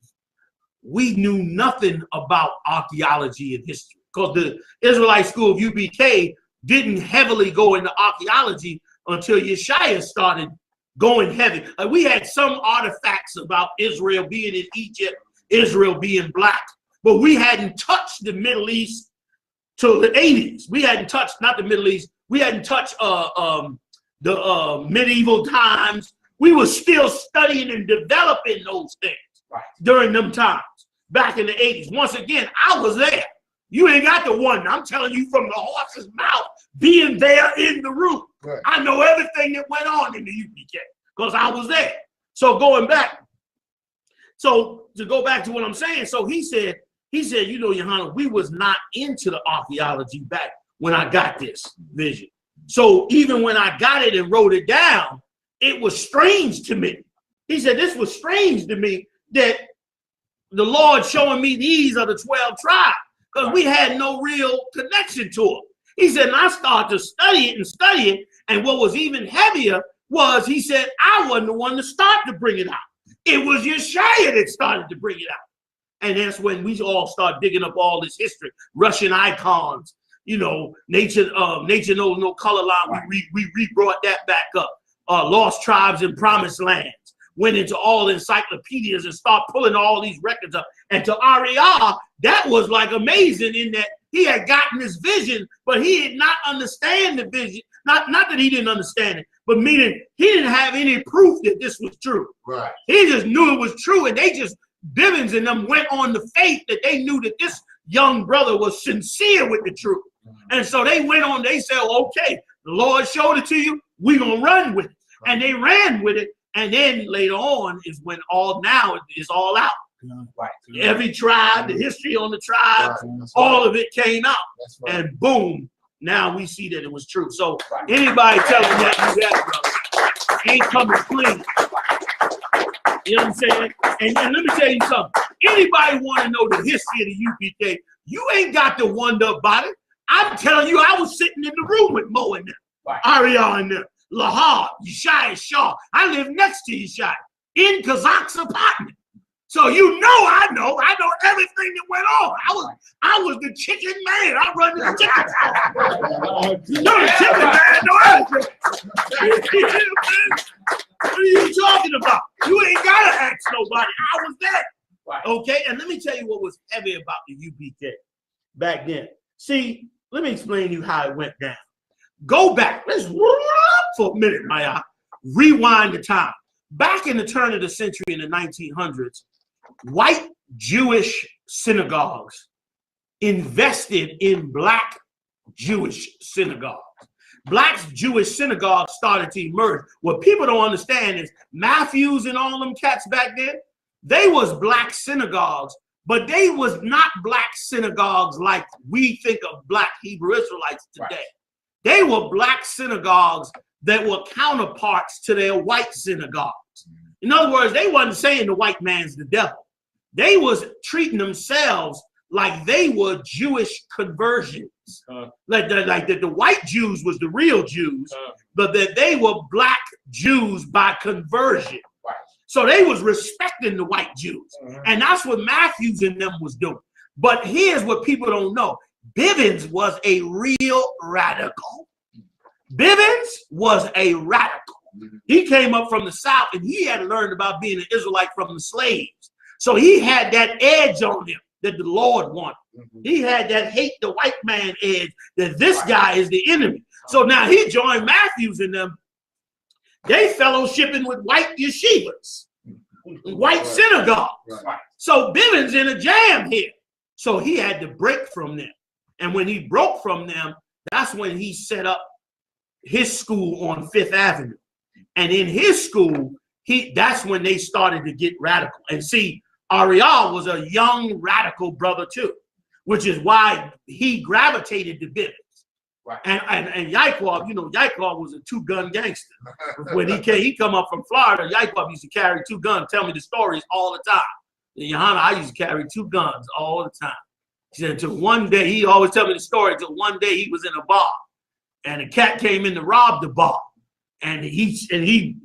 we knew nothing about archaeology and history. Because the Israelite school of UBK didn't heavily go into archaeology until Yeshaya started going heavy. We had some artifacts about Israel being in Egypt, Israel being black, but we hadn't touched the Middle East till the 80s. We hadn't touched, not the Middle East, we hadn't touched the medieval times. We were still studying and developing those things during them times, back in the 80s. Once again, I was there. You ain't got the one. I'm telling you from the horse's mouth, being there in the room. Right. I know everything that went on in the UPK because I was there. So going back, so to go back to what I'm saying, so he said, you know, Yahanna, we was not into the archaeology back when I got this vision. So even when I got it and wrote it down, it was strange to me. He said, this was strange to me that the Lord showing me these are the 12 tribes, because we had no real connection to them. He said, and I started to study it, and what was even heavier was, he said, I wasn't the one to start to bring it out. It was Yeshaya that started to bring it out. And that's when we all start digging up all this history, Russian icons, you know, nature knows no color line. We brought that back up. Lost tribes in promised lands. Went into all encyclopedias and start pulling all these records up. And to Ariel, that was like amazing in that he had gotten this vision, but he did not understand the vision. Not that he didn't understand it, but meaning he didn't have any proof that this was true. Right. He just knew it was true, and they just, Bivens and them went on the faith that they knew that this young brother was sincere with the truth. And so they went on, they said, okay, the Lord showed it to you, we're going to run with it. And they ran with it. And then later on is when now it's all out. Right. Every tribe, the history on the tribes, all of it came out. And boom, now we see that it was true. So anybody telling that you that, brother, ain't coming clean. You know what I'm saying? And let me tell you something. Anybody want to know the history of the UPK, you ain't got to wonder about it. I'm telling you, I was sitting in the room with Mo and them, Ariel and them. Lahar, Yeshaya Shaw. I live next to Yeshaya in Kazak's apartment. So you know I know everything that went on. I was the chicken man. I run the chicken. You're the chicken man, no. What are you talking about? You ain't gotta ask nobody. I was there. Okay, and let me tell you what was heavy about the UPK back then. See, let me explain to you how it went down. Go back. Let's for a minute, Maya. Rewind the time. Back in the turn of the century in the 1900s, white Jewish synagogues invested in black Jewish synagogues. Black Jewish synagogues started to emerge. What people don't understand is Matthews and all them cats back then, they was black synagogues, but they was not black synagogues like we think of black Hebrew Israelites today. They were black synagogues that were counterparts to their white synagogues. In other words, they wasn't saying the white man's the devil. They was treating themselves like they were Jewish conversions. Like the white Jews was the real Jews, but that they were black Jews by conversion. So they was respecting the white Jews. And that's what Matthews and them was doing. But here's what people don't know. Bivens was a real radical. Bivens was a radical. He came up from the South and he had learned about being an Israelite from the slaves. So he had that edge on him that the Lord wanted. He had that hate the white man edge that this guy is the enemy. So now he joined Matthews and them. They fellowshipping with white yeshivas, white synagogues. So Bivens in a jam here. So he had to break from them. And when he broke from them, that's when he set up his school on Fifth Avenue. And in his school, that's when they started to get radical. And see, Ariel was a young radical brother too, which is why he gravitated to Bivens. And Yaakov, you know, Yaakov was a two-gun gangster. When he come up from Florida, Yaakov used to carry two guns, tell me the stories all the time. In Yahanna, I used to carry two guns all the time. He said until one day, he always tell me the story, until one day he was in a bar and a cat came in to rob the bar. And he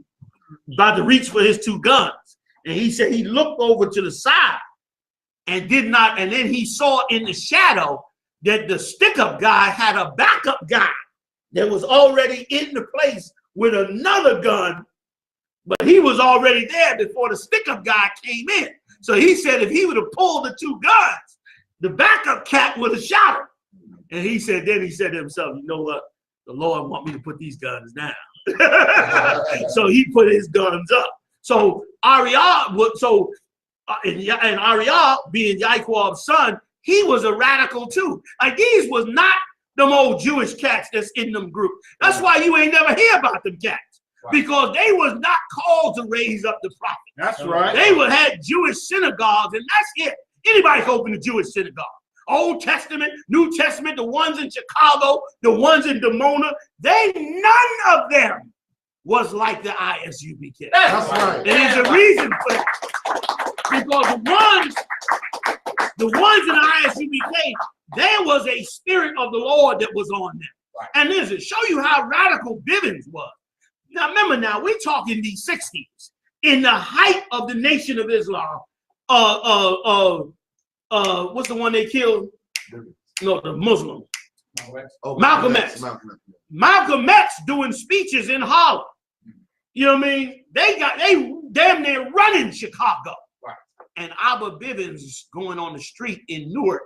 about to reach for his two guns. And he said he looked over to the side and then he saw in the shadow that the stick-up guy had a backup guy that was already in the place with another gun But he was already there before the stick-up guy came in. So he said if he would have pulled the two guns, the backup cat would have shot him. And he said, then he said to himself, you know what? The Lord want me to put these guns down. So he put his guns up. So Ariyah, and Ariyah being Yaquab's son, he was a radical too. Like these was not them old Jewish cats that's in them group. That's why you ain't never hear about them cats. Because they was not called to raise up the prophet. That's right. They would have Jewish synagogues, and that's it. Anybody can open a Jewish synagogue. Old Testament, New Testament, the ones in Chicago, the ones in Dimona, none of them was like the ISUPK. That's right. And there's a reason for that. Because the ones in the ISUPK, there was a spirit of the Lord that was on them. Right. And listen, show you how radical Bivens was. Now remember now, we're talking the 60s, in the height of the Nation of Islam. What's the one they killed? No, the Muslim. Malcolm X. Malcolm X doing speeches in Harlem. You know what I mean? They damn near running Chicago. Right. And Abba Bivens going on the street in Newark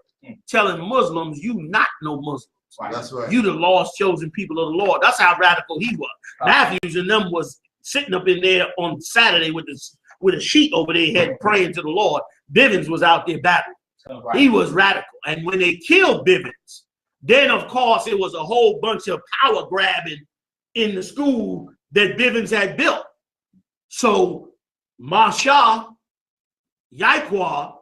telling Muslims, you not no Muslims. Right. That's right. You the lost chosen people of the Lord. That's how radical he was. Right. Matthews and them was sitting up in there on Saturday with a sheet over their head praying to the Lord. Bivens was out there battling. Right. He was radical. And when they killed Bivens, then of course it was a whole bunch of power grabbing in the school that Bivens had built. So Masha Yaqub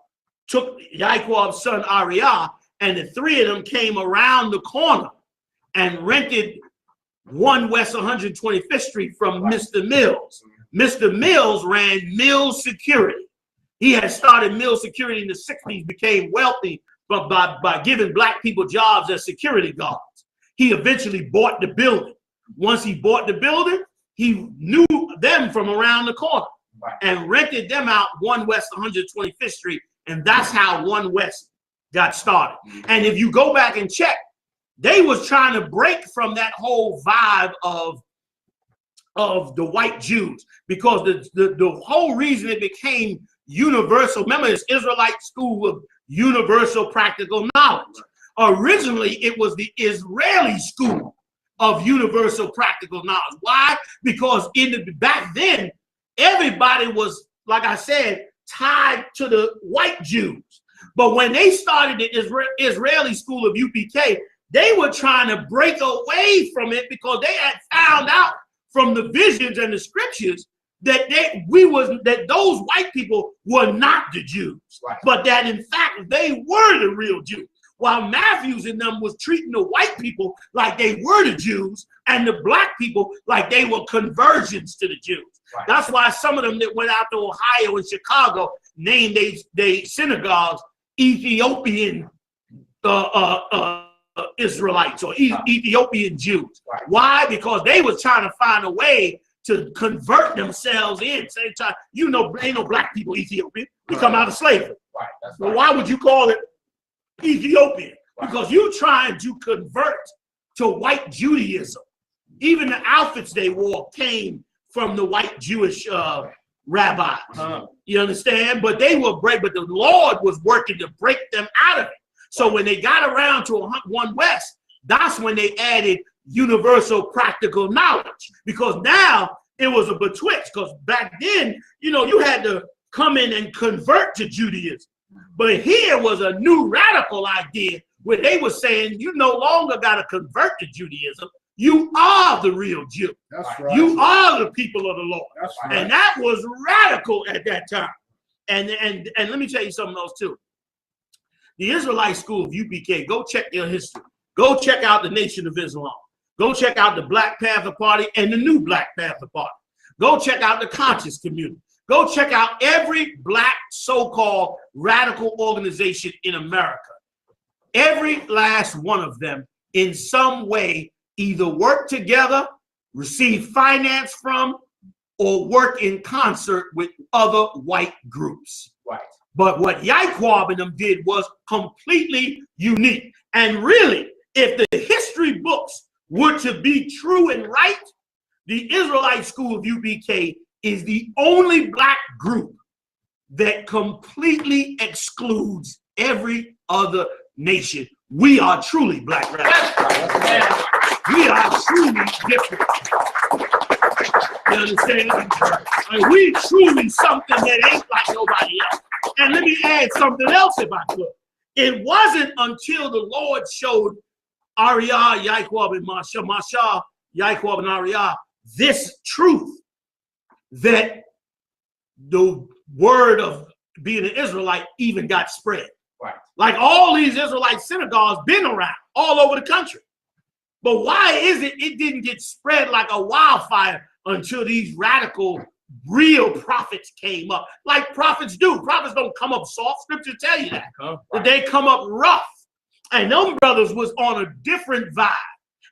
took Yaquab's son Ariyah, and the three of them came around the corner and rented 1 West 125th Street from Mr. Mills. Mr. Mills ran Mills Security. He had started Mills Security in the 60s, became wealthy but by giving black people jobs as security guards. He eventually bought the building. Once he bought the building, he knew them from around the corner and rented them out 1 West 125th Street. And that's how 1 West got started. And if you go back and check, they was trying to break from that whole vibe of the white Jews, because the whole reason it became universal, remember it's Israelite School of Universal Practical Knowledge. Originally, it was the Israeli School of Universal Practical Knowledge. Why? Because back then, everybody was, like I said, tied to the white Jews. But when they started the Israeli School of UPK, they were trying to break away from it because they had found out from the visions and the scriptures that those white people were not the Jews, but that in fact they were the real Jews. While Matthews and them was treating the white people like they were the Jews, and the black people like they were conversions to the Jews. Right. That's why some of them that went out to Ohio and Chicago named they synagogues Ethiopian Israelites or Ethiopian Jews. Right. Why? Because they was trying to find a way to convert themselves in. Same time, ain't no black people Ethiopian. We come out of slavery. Right. So why would you call it Ethiopian? Because you're trying to convert to white Judaism. Even the outfits they wore came from the white Jewish rabbis. You understand? But they were but the Lord was working to break them out of it. So when they got around to 1 West, that's when they added universal practical knowledge, because now it was a betwixt. Because back then, you had to come in and convert to Judaism. But here was a new radical idea where they were saying you no longer got to convert to Judaism. You are the real Jew. That's right. You are the people of the Lord. That's right. And that was radical at that time. And let me tell you something else too. The Israelite School of UPK, go check their history. Go check out the Nation of Islam. Go check out the Black Panther Party and the new Black Panther Party. Go check out the conscious community. Go check out every black so-called radical organization in America. Every last one of them in some way either work together, receive finance from, or work in concert with other white groups. Right. But what Yaquab and them did was completely unique. And really, if the history books were to be true and right, the Israelite School of UPK is the only black group that completely excludes every other nation. We are truly black race. We are truly different. You understand? And we truly something that ain't like nobody else. And let me add something else if I could. It wasn't until the Lord showed Ariah, Yaquab, and Masha, Yaquab, and Ariah this truth, that the word of being an Israelite even got spread. Right. Like all these Israelite synagogues been around all over the country. But why is it didn't get spread like a wildfire until these radical, real prophets came up? Like prophets do. Prophets don't come up soft. Scripture tell you that. Right. They come up rough. And them brothers was on a different vibe.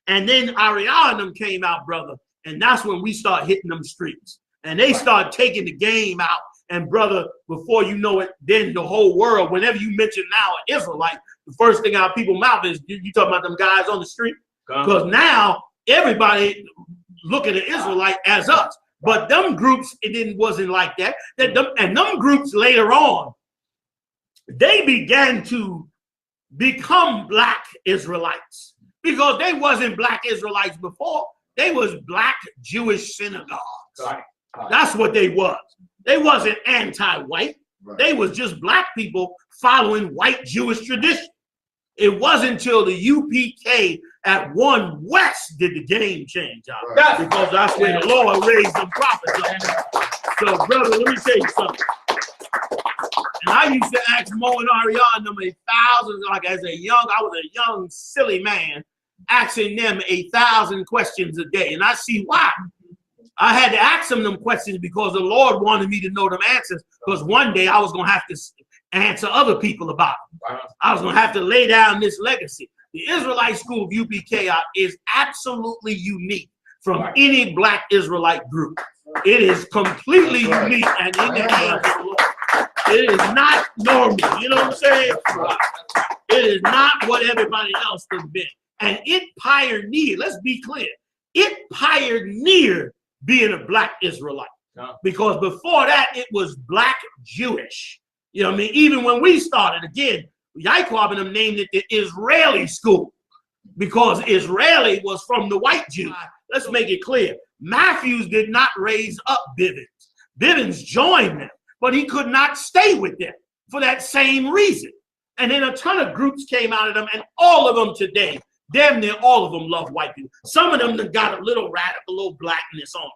And then Ariah and them came out, brother. And that's when we start hitting them streets. And they start taking the game out. And brother, before you know it, then the whole world, whenever you mention now an Israelite, the first thing out of people's mouth is, you talking about them guys on the street? Because now everybody look at an Israelite as us. But them groups, wasn't like that. And them groups later on, they began to become black Israelites. Because they wasn't black Israelites before. They was black Jewish synagogues. Right. That's what they was. They wasn't anti-white. Right. They was just black people following white Jewish tradition. It wasn't until the UPK at 1 West did the game change out. Right. Because that's when the Lord raised them prophets up. So, brother, let me tell you something. And I used to ask Mo and Ariana and them 1,000, like I was a young, silly man, asking them 1,000 questions a day. And I see why. I had to ask them questions because the Lord wanted me to know them answers, because one day I was going to have to answer other people about them. I was going to have to lay down this legacy. The Israelite school of UPK is absolutely unique from any black Israelite group. It is completely unique and in the hands of the Lord. It is not normal. You know what I'm saying? It is not what everybody else has been. And it pioneered, let's be clear, it pioneered being a black Israelite. Because before that, it was black Jewish. You know what I mean? Even when we started, again, Yaquab and them named it the Israeli school because Israeli was from the white Jew. Let's make it clear. Matthews did not raise up Bivens. Bivens joined them, but he could not stay with them for that same reason. And then a ton of groups came out of them, and all of them today, damn near all of them love white people. Some of them got a little radical, little blackness on them.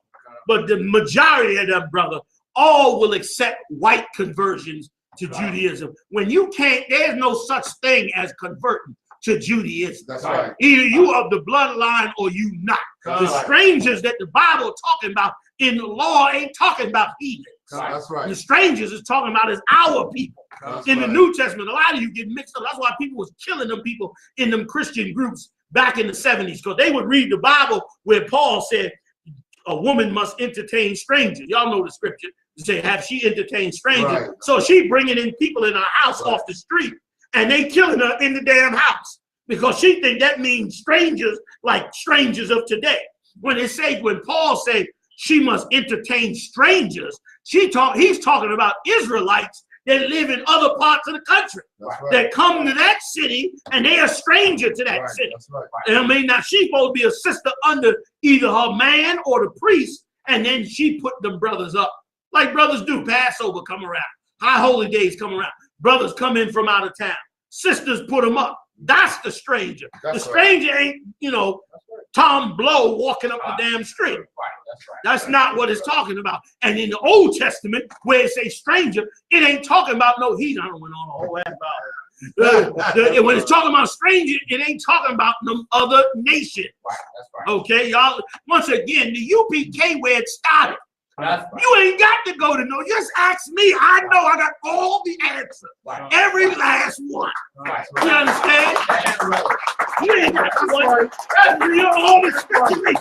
But the majority of them, brother, all will accept white conversions to Judaism. When you can't, there's no such thing as converting to Judaism. That's right. Either you of the bloodline or you not. The strangers that the Bible talking about in the law ain't talking about heathens. That's right. The strangers is talking about is our people. In the New Testament, a lot of you get mixed up. That's why people was killing them people in them Christian groups back in the 70s, because they would read the Bible where Paul said a woman must entertain strangers. Y'all know the scripture. Say, have she entertained strangers? Right. So she bringing in people in her house off the street, and they killing her in the damn house because she think that means strangers, like strangers of today. When Paul say she must entertain strangers, he's talking about Israelites that live in other parts of the country that come to that city, and they are stranger to that city. And I mean, now she's supposed to be a sister under either her man or the priest, and then she put them brothers up. Like brothers do. Passover come around. High holy days come around. Brothers come in from out of town. Sisters put them up. That's the stranger. The stranger ain't, Tom Blow walking up the damn street. That's not what it's talking about. And in the Old Testament, where it says stranger, it ain't talking about no heathen. I don't went on a whole ass about when it's talking about stranger, it ain't talking about no other nation. Okay, y'all. Once again, the UPK where it started. You ain't got to go to know. Just ask me. I know I got all the answers. Every last one. You understand? You ain't got to worry. All this speculation.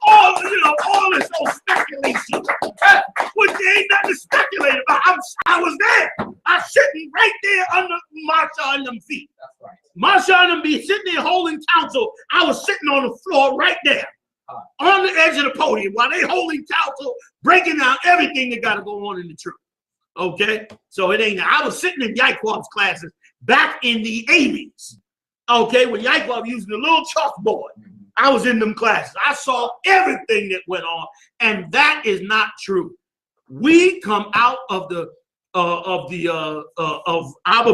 All this old speculation. Which there ain't nothing to speculate about. I was there. I was sitting right there under Marsha and them feet. Marsha and them be sitting there holding counsel. I was sitting on the floor right there. on the edge of the podium while they holding counsel, breaking down everything that got to go on in the truth. Okay, so it ain't. I was sitting in Yaquab's classes back in the 80s. Okay, when Yaqub using the little chalkboard, I was in them classes. I saw everything that went on, and that is not true. We come out of our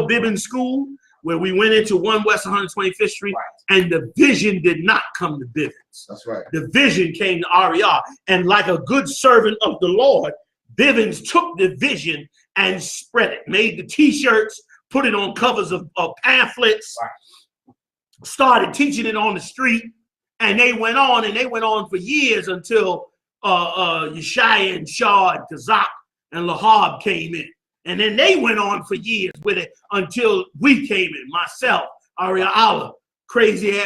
Bibbin school where we went into 1 West 125th Street, and the vision did not come to Bivens. That's right. The vision came to RER, and like a good servant of the Lord, Bivens took the vision and spread it, made the t-shirts, put it on covers of pamphlets, started teaching it on the street, and they went on for years until Yeshaya and Shaw and Kazak and Lahab came in. And then they went on for years with it until we came in, myself, Aria Allah, Crazy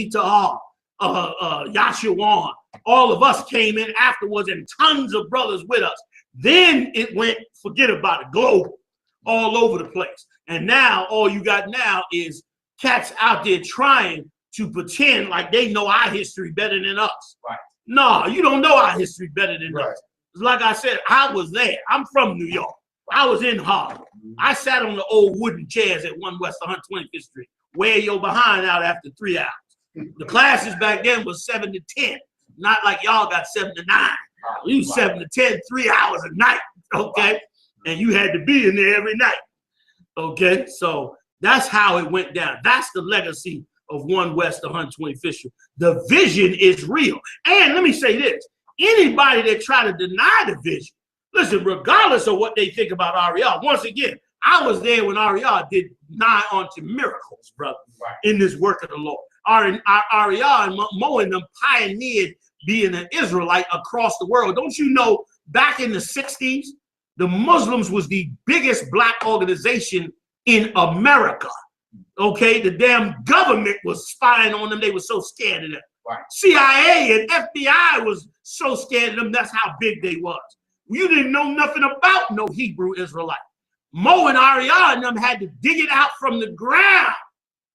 Tahar, Yashawan. All of us came in afterwards, and tons of brothers with us. Then it went, forget about it, global, all over the place. And now all you got now is cats out there trying to pretend like they know our history better than us. Right. No, you don't know our history better than us. Like I said, I was there. I'm from New York. I was in Harlem. I sat on the old wooden chairs at 1 West 125th Street. Wear your behind out after 3 hours. The classes back then was 7 to 10. Not like y'all got 7 to 9. You 7 to 10, 3 hours a night, okay? And you had to be in there every night, okay? So that's how it went down. That's the legacy of 1 West 125th Street. The vision is real. And let me say this. Anybody that try to deny the vision, listen, regardless of what they think about RER, once again, I was there when RER did nigh onto miracles, brother, in this work of the Lord. RER and Mo and them pioneered being an Israelite across the world. Don't you know, back in the 60s, the Muslims was the biggest black organization in America. Okay, the damn government was spying on them. They were so scared of them. Right. CIA and FBI was so scared of them. That's how big they was. You didn't know nothing about no Hebrew Israelite. Mo and RER and them had to dig it out from the ground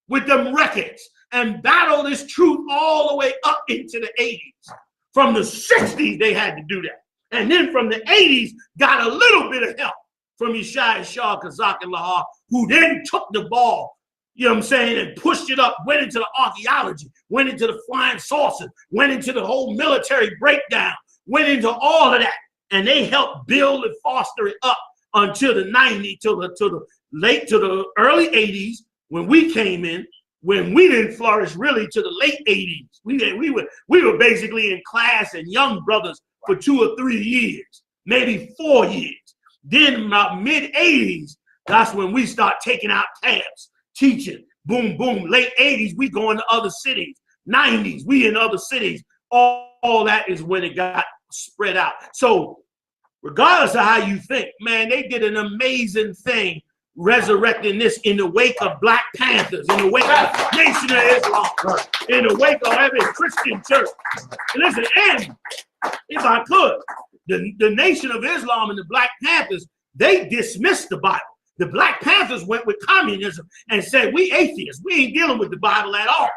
with them records and battle this truth all the way up into the 80s. From the 60s, they had to do that. And then from the 80s, got a little bit of help from Yeshaya, Shah, Kazak, and Lahar, who then took the ball, you know what I'm saying, and pushed it up, went into the archaeology, went into the flying saucers, went into the whole military breakdown, went into all of that. And they helped build and foster it up until the 90s, to the early 80s, when we came in, when we didn't flourish really to the late 80s. We were basically in class and young brothers for 2 or 3 years, maybe 4 years. Then about mid 80s, that's when we start taking out tabs, teaching, boom, boom. Late 80s, we going to other cities. 90s, we in other cities. All that is when it got spread out. So regardless of how you think, man, they did an amazing thing resurrecting this in the wake of Black Panthers, in the wake of Nation of Islam, in the wake of every Christian church. And listen, and if I could, the Nation of Islam and the Black Panthers, they dismissed the Bible. The Black Panthers went with communism and said, we atheists, we ain't dealing with the Bible at all.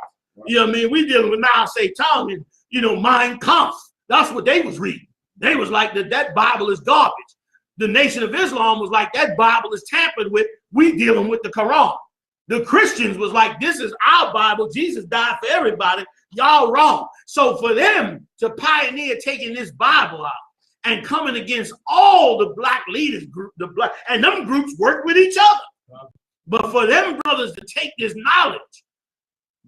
You know what I mean? We dealing with Mao Zedong and, you know, Mein Kampf. That's what they was reading. They was like, that Bible is garbage. The Nation of Islam was like, that Bible is tampered with. We dealing with the Quran. The Christians was like, this is our Bible. Jesus died for everybody. Y'all wrong. So for them to pioneer taking this Bible out and coming against all the black leaders, and them groups work with each other. But for them brothers to take this knowledge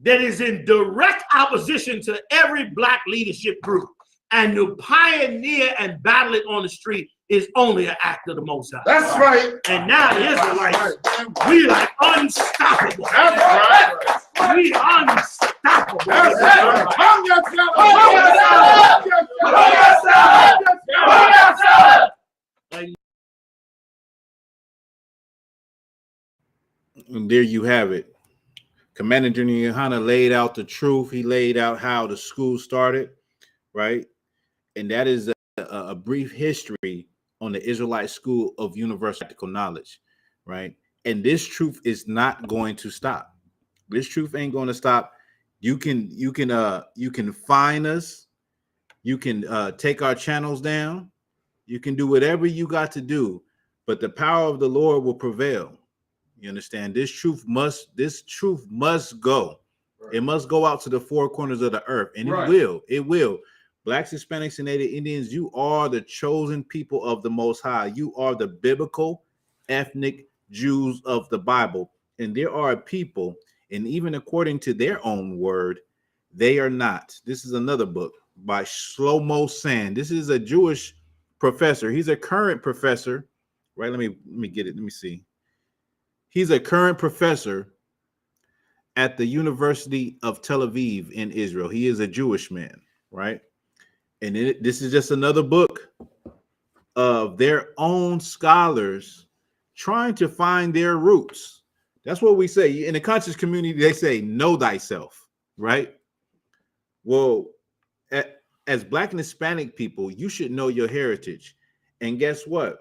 that is in direct opposition to every black leadership group and to pioneer and battle it on the street is only an act of the Most High. That's right. And now the Israelites, we like unstoppable. That's right. We unstoppable. That's right. And there you have it. Commander Gen.Yahanna laid out the truth. He laid out how the school started, right? And that is a brief history on the Israelite School of Universal Practical Knowledge, right? And this truth is not going to stop. This truth ain't going to stop. You can find us You can take our channels down. You can do whatever you got to do, but the power of the Lord will prevail. You understand? This truth must go. Right. It must go out to the four corners of the earth, and right. It will. Blacks, Hispanics, and Native Indians, you are the chosen people of the Most High. You are the biblical ethnic Jews of the Bible. And there are people, and even according to their own word, they are not. This is another book by Shlomo Sand. This is a Jewish professor. He's a current professor, right? Let me get it. Let me see. He's a current professor at the University of Tel Aviv in Israel. He is a Jewish man, right? And this is just another book of their own scholars trying to find their roots. That's what we say in the conscious community. They say, know thyself, right? Well, as Black and Hispanic people, you should know your heritage. And guess what?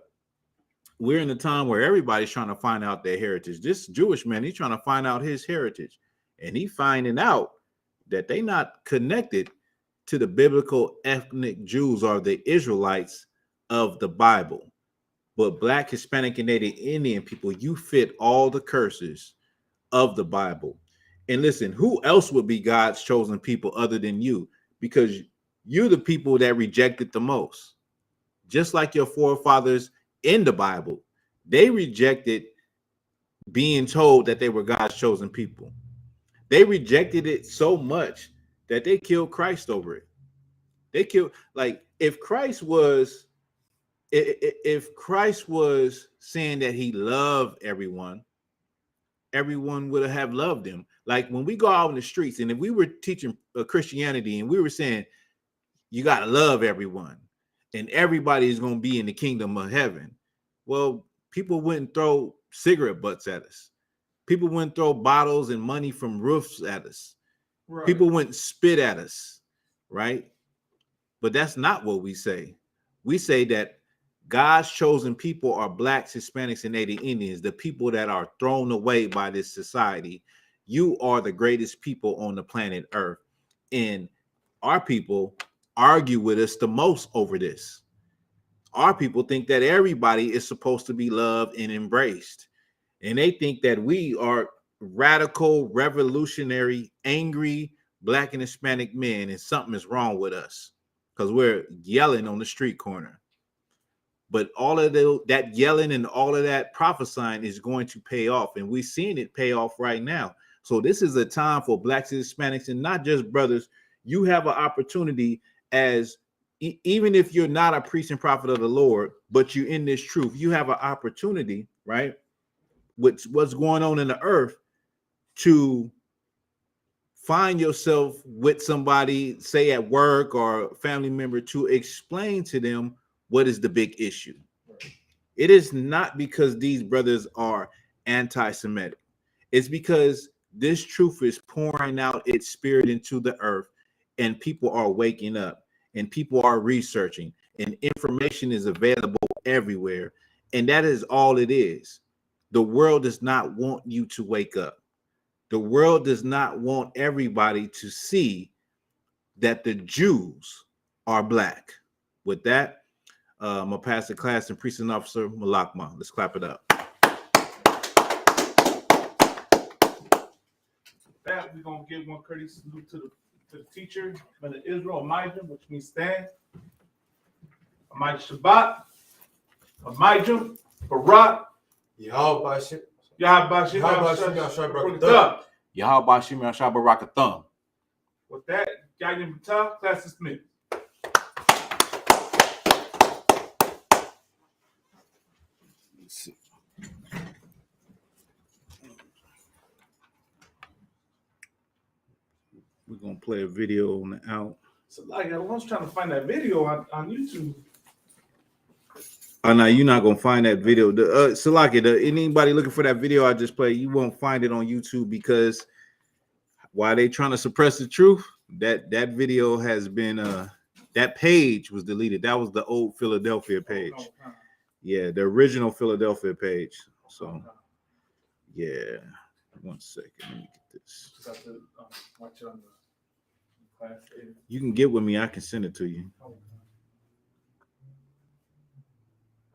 We're in a time where everybody's trying to find out their heritage. This Jewish man, he's trying to find out his heritage. And he's finding out that they're not connected to the biblical ethnic Jews or the Israelites of the Bible. But Black, Hispanic, and Native Indian people, you fit all the curses of the Bible. And listen, who else would be God's chosen people other than you? Because you're the people that rejected the most. Just like your forefathers in the Bible, they rejected being told that they were God's chosen people. They rejected it so much that they killed Christ over it. They killed, like, if Christ was saying that he loved everyone, everyone would have loved him. Like when we go out in the streets, and if we were teaching Christianity and we were saying you got to love everyone and everybody is going to be in the kingdom of heaven, well, people wouldn't throw cigarette butts at us. People wouldn't throw bottles and money from roofs at us. Right. People wouldn't spit at us, right? But that's not what we say. We say that God's chosen people are Blacks, Hispanics, and Native Indians, the people that are thrown away by this society. You are the greatest people on the planet Earth. And our people argue with us the most over this. Our people think that everybody is supposed to be loved and embraced. And they think that we are radical, revolutionary, angry Black and Hispanic men, and something is wrong with us because we're yelling on the street corner. But all of that yelling and all of that prophesying is going to pay off. And we're seeing it pay off right now. So this is a time for Blacks and Hispanics, and not just brothers. You have an opportunity as, even if you're not a priest and prophet of the Lord, but you're in this truth, you have an opportunity, right? With what's going on in the earth, to find yourself with somebody, say at work or a family member, to explain to them what is the big issue. It is not because these brothers are anti-Semitic. It's because this truth is pouring out its spirit into the earth, and people are waking up, and people are researching, and information is available everywhere. And that is all it is. The world does not want you to wake up. The world does not want everybody to see that the Jews are Black. With that, I'm gonna pass the class and priest and officer Malakma. Let's clap it up. That we're gonna give one courteous salute to the teacher, Brother Israel Amijah, which means stand. Amijah Shabbat, Amijah, Barak, Yahweh Bashim, Yahweh Bashim Yashab Barakathum. With that, Yayin Bata, class dismissed. We're gonna play a video on the out. So like I was trying to find that video on YouTube. Oh no, you're not gonna find that video. Anybody looking for that video I just played, you won't find it on YouTube, because while they trying to suppress the truth, that video has been that page was deleted. That was the old Philadelphia page. Yeah, the original Philadelphia page. So yeah, 1 second. Let me get this. Watch it on the You can get with me. I can send it to you.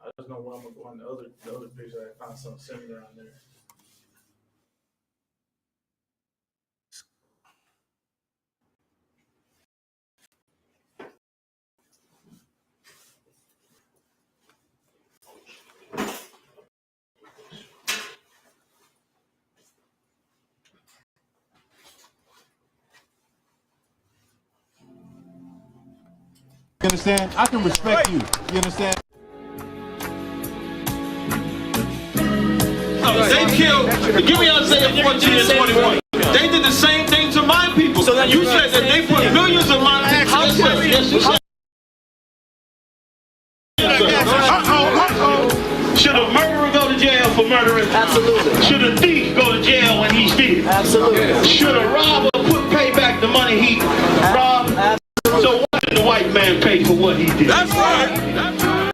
I just know where I'm gonna go on the other picture. I found something similar on there. You understand? I can respect you. You understand? They killed, give me Isaiah 14 and 21. They did the same thing to my people. So you said that they put millions of my houses. Yes, you said. Should a murderer go to jail for murdering? Absolutely. Should a thief go to jail when he steals? Absolutely. Should a robber pay back the money he robbed? Absolutely. So why did the white man pay for what he did? That's right. That's right.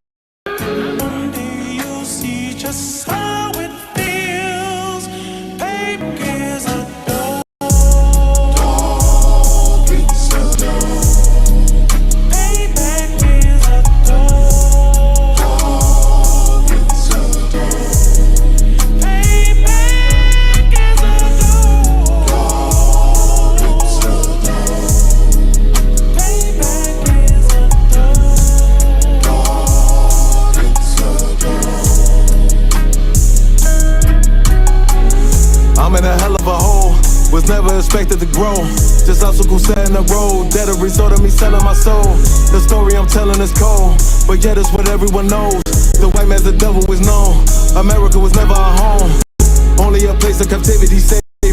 You see just how it feels. Baby is a dog. Dog is a dog. Payback is a dog. Dog is a dog. Payback is a dog. Dog is a dog. Payback is a dog. Dog is a dog. I'm in a hell of a hole, was never expected to grow. Just obstacles set in the road, that a result of me selling my soul. The story I'm telling is cold, but yet it's what everyone knows. The white man's the devil is known. America was never our home, only a place of captivity.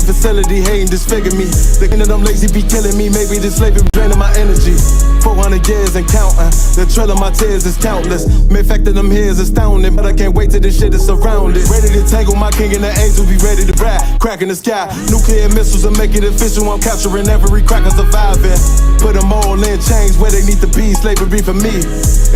Facility hating disfigure me. The end of them lazy be killing me. Maybe this slavery draining my energy. 400 years and counting. The trail of my tears is countless. Main fact of them here is astounding, but I can't wait till this shit is surrounded. Ready to tangle my king and the angel, be ready to rap. Crack in the sky. Nuclear missiles will make it official. I'm capturing every cracker surviving. Put them all in chains where they need to be. Slavery for me.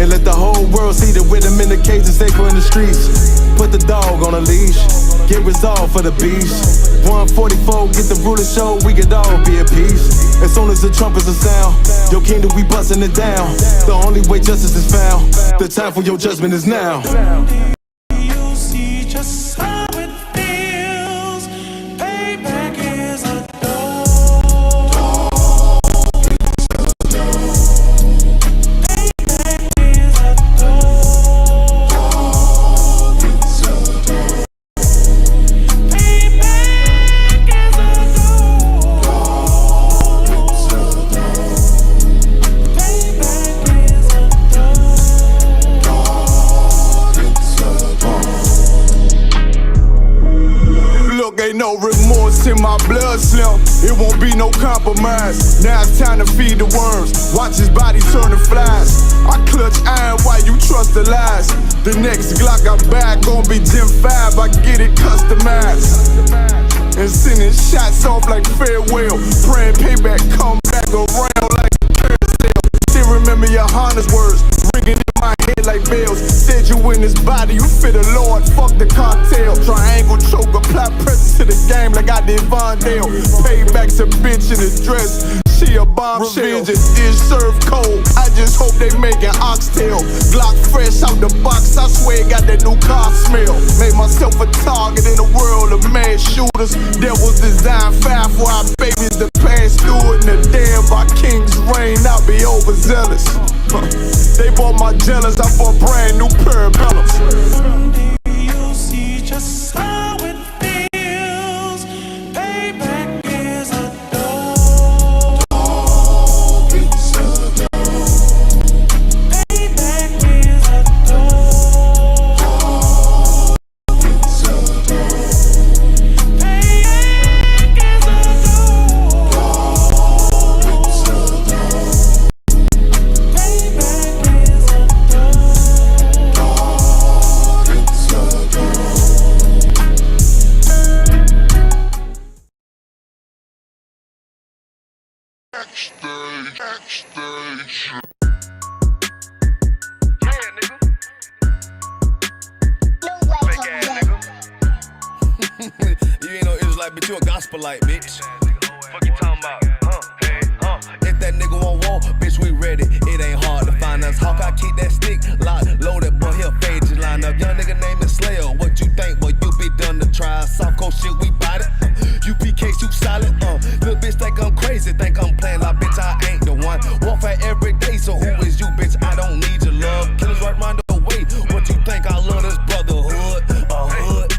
And let the whole world see that with them in the cage and safer in the streets. Put the dog on a leash. Get resolved for the beast. 144, get the ruler show, we could all be at peace. As soon as the trumpets are sound, your kingdom we busting it down. The only way justice is found, the time for your judgment is now. You see just how it feels. Payback is a dog. Dog is a dog. Payback is a dog. Dog is a dog. Look, ain't no remorse in my blood slim. It won't be no compromise. Now it's time to feed the worms. Watch his body turn to flies. I clutch iron while you trust the lies. The next Glock I buy gon' be Gen 5. I get it customized. And sending shots off like farewell. Praying payback come back around like a carousel. Still remember Yahanna's words ringing in my head like bells. Said you in this body, you fit a Lord, fuck the cartel. Triangle choke, apply pressure to the game like I did Von Dale. Payback's a bitch in a dress, she a bombshell. Revenge is served cold, I just hope they making oxtail. Glock fresh out the box, I swear it got that new car smell. Made myself a target in a world of mad shooters. That was designed 5 for our babies to pass through it. And the damn by King's reign, I'll be overzealous. They bought my jealous, I bought brand new parabellums. You see just how it feels. Payback is a dog. Dog is a dog. Payback is a dog. Dog is a dog. Payback is a dog. Dog is a dog. Payback is a You ain't no Israelite, bitch, you a gospelite, bitch. Fuck you talking about? If that war, bitch, we ready. It ain't hard to find us. Hawk, I keep that stick locked, loaded, boy, he'll fade you line up. Young nigga name is Slayer. What you think, boy? You be done to try. Soft cold shit, we bought it. UPK, shoot solid. Little bitch think I'm crazy, think I'm playing like bitch, I ain't the one. Walk for every day, so who is you, bitch? I don't need your love. Killers right round the way. What you think? I love this brotherhood. Hood.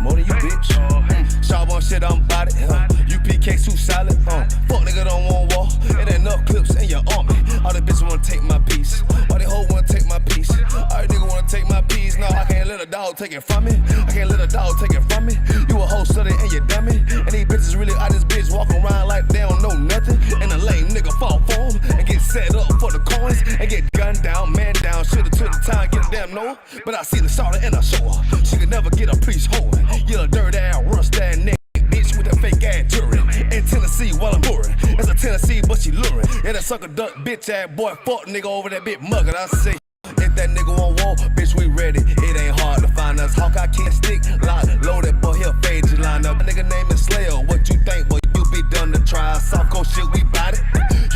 More than you, bitch. Sharp on shit, I'm bout it. UPK, shoot solid. Fuck nigga don't want war. It ain't enough clips in your army. All the bitches wanna take my piece. All they hoes wanna take my piece. All the niggas wanna take my piece. No, I can't let a dog take it from me. I can't let a dog take it from me. You a hoe study and you dummy. And these bitches really out this bitch walking around like they don't know nothing. And a lame nigga fall for them and get set up for the coins and get gunned down, man down. Should've took the time, get a damn no. But I see the starter and I show her. She could never get a police hoe. You a dirt ass, rust ass nigga. Bitch with that fake ass jury. In Tennessee while I'm touring. It's a Tennessee, but she luring. Yeah, that sucker duck bitch ass boy, fuck nigga over that bit mugger. I say, if that nigga on wall, bitch, we ready. It ain't hard to find us. Hawk, I can't stick, locked, loaded, boy, he'll fade you line up. Nigga name is Slayer. What you think, boy? You be done to try. Soft cold shit, we bout it.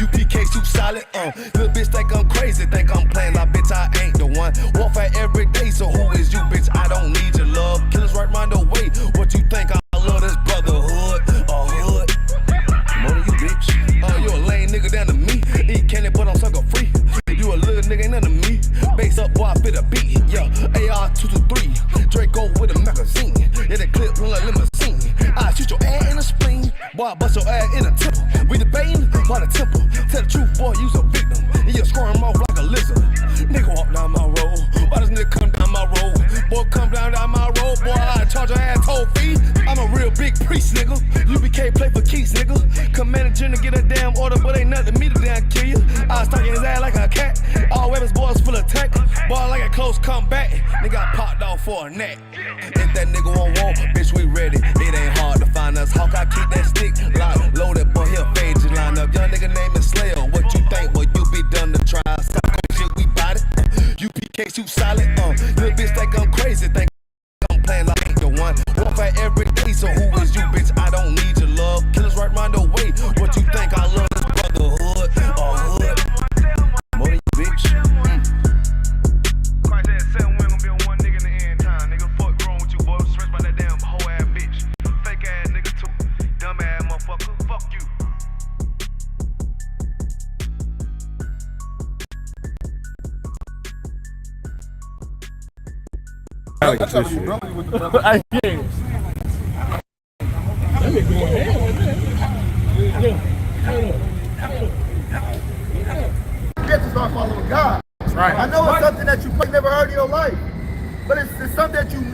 UPK, shoot solid. Little bitch think I'm crazy, think I'm playing like bitch, I ain't the one. Walk for every day, so who is you, bitch? I don't need your love. Killers right round the way. What you think? I love this brotherhood. Hood. More than you, bitch. You a lame nigga down to me. Eat candy, but I'm sucker free. You a little nigga, ain't nothing to me. Base up, boy, I fit a beat. Yeah, AR-223. Draco with a magazine. Yeah, that clip look like limousine. I shoot your ass in the spleen. Boy, I bust your ass in the temple. We debating by the temple. Tell the truth, boy, you's a victim. And you scoring them off like a lizard. Nigga walk down my road. Why does nigga come down my road? Boy, come down my road. Boy, I charge your ass toll fee. I'm a real big priest, nigga. UBK play for keys, nigga. Commanding Gen to get a damn order, but ain't nothing to me to damn kill you. I stuck in his ass like a cat. All weapons, boys full of tech. Boy, like a close comeback. Nigga got popped off for a neck. If that nigga on wall, bitch, we ready. It ain't hard to find us. Hawk, I keep that stick locked, loaded, boy, he'll fade you line up. Young nigga name is Slayer. What you think, boy? You be done to try. Stop shit, we bout it. UPK, shoot solid. Little bitch think I'm crazy, think I'm playing like ain't the one. Walk for every day, so who is you, bitch? I don't need your love. Killers right round the way. What you think? I love this brotherhood. Hood. More than you, bitch. Christ had said we ain't gonna be on one nigga in the end time. Nigga, fuck wrong with you, boy. Stressed by that damn hoe ass bitch. Fake ass nigga too. Dumb ass motherfucker. Fuck you. I like this shit. I can't. You get to start following God. Right. I know it's something that you probably never heard in your life, but it's something that you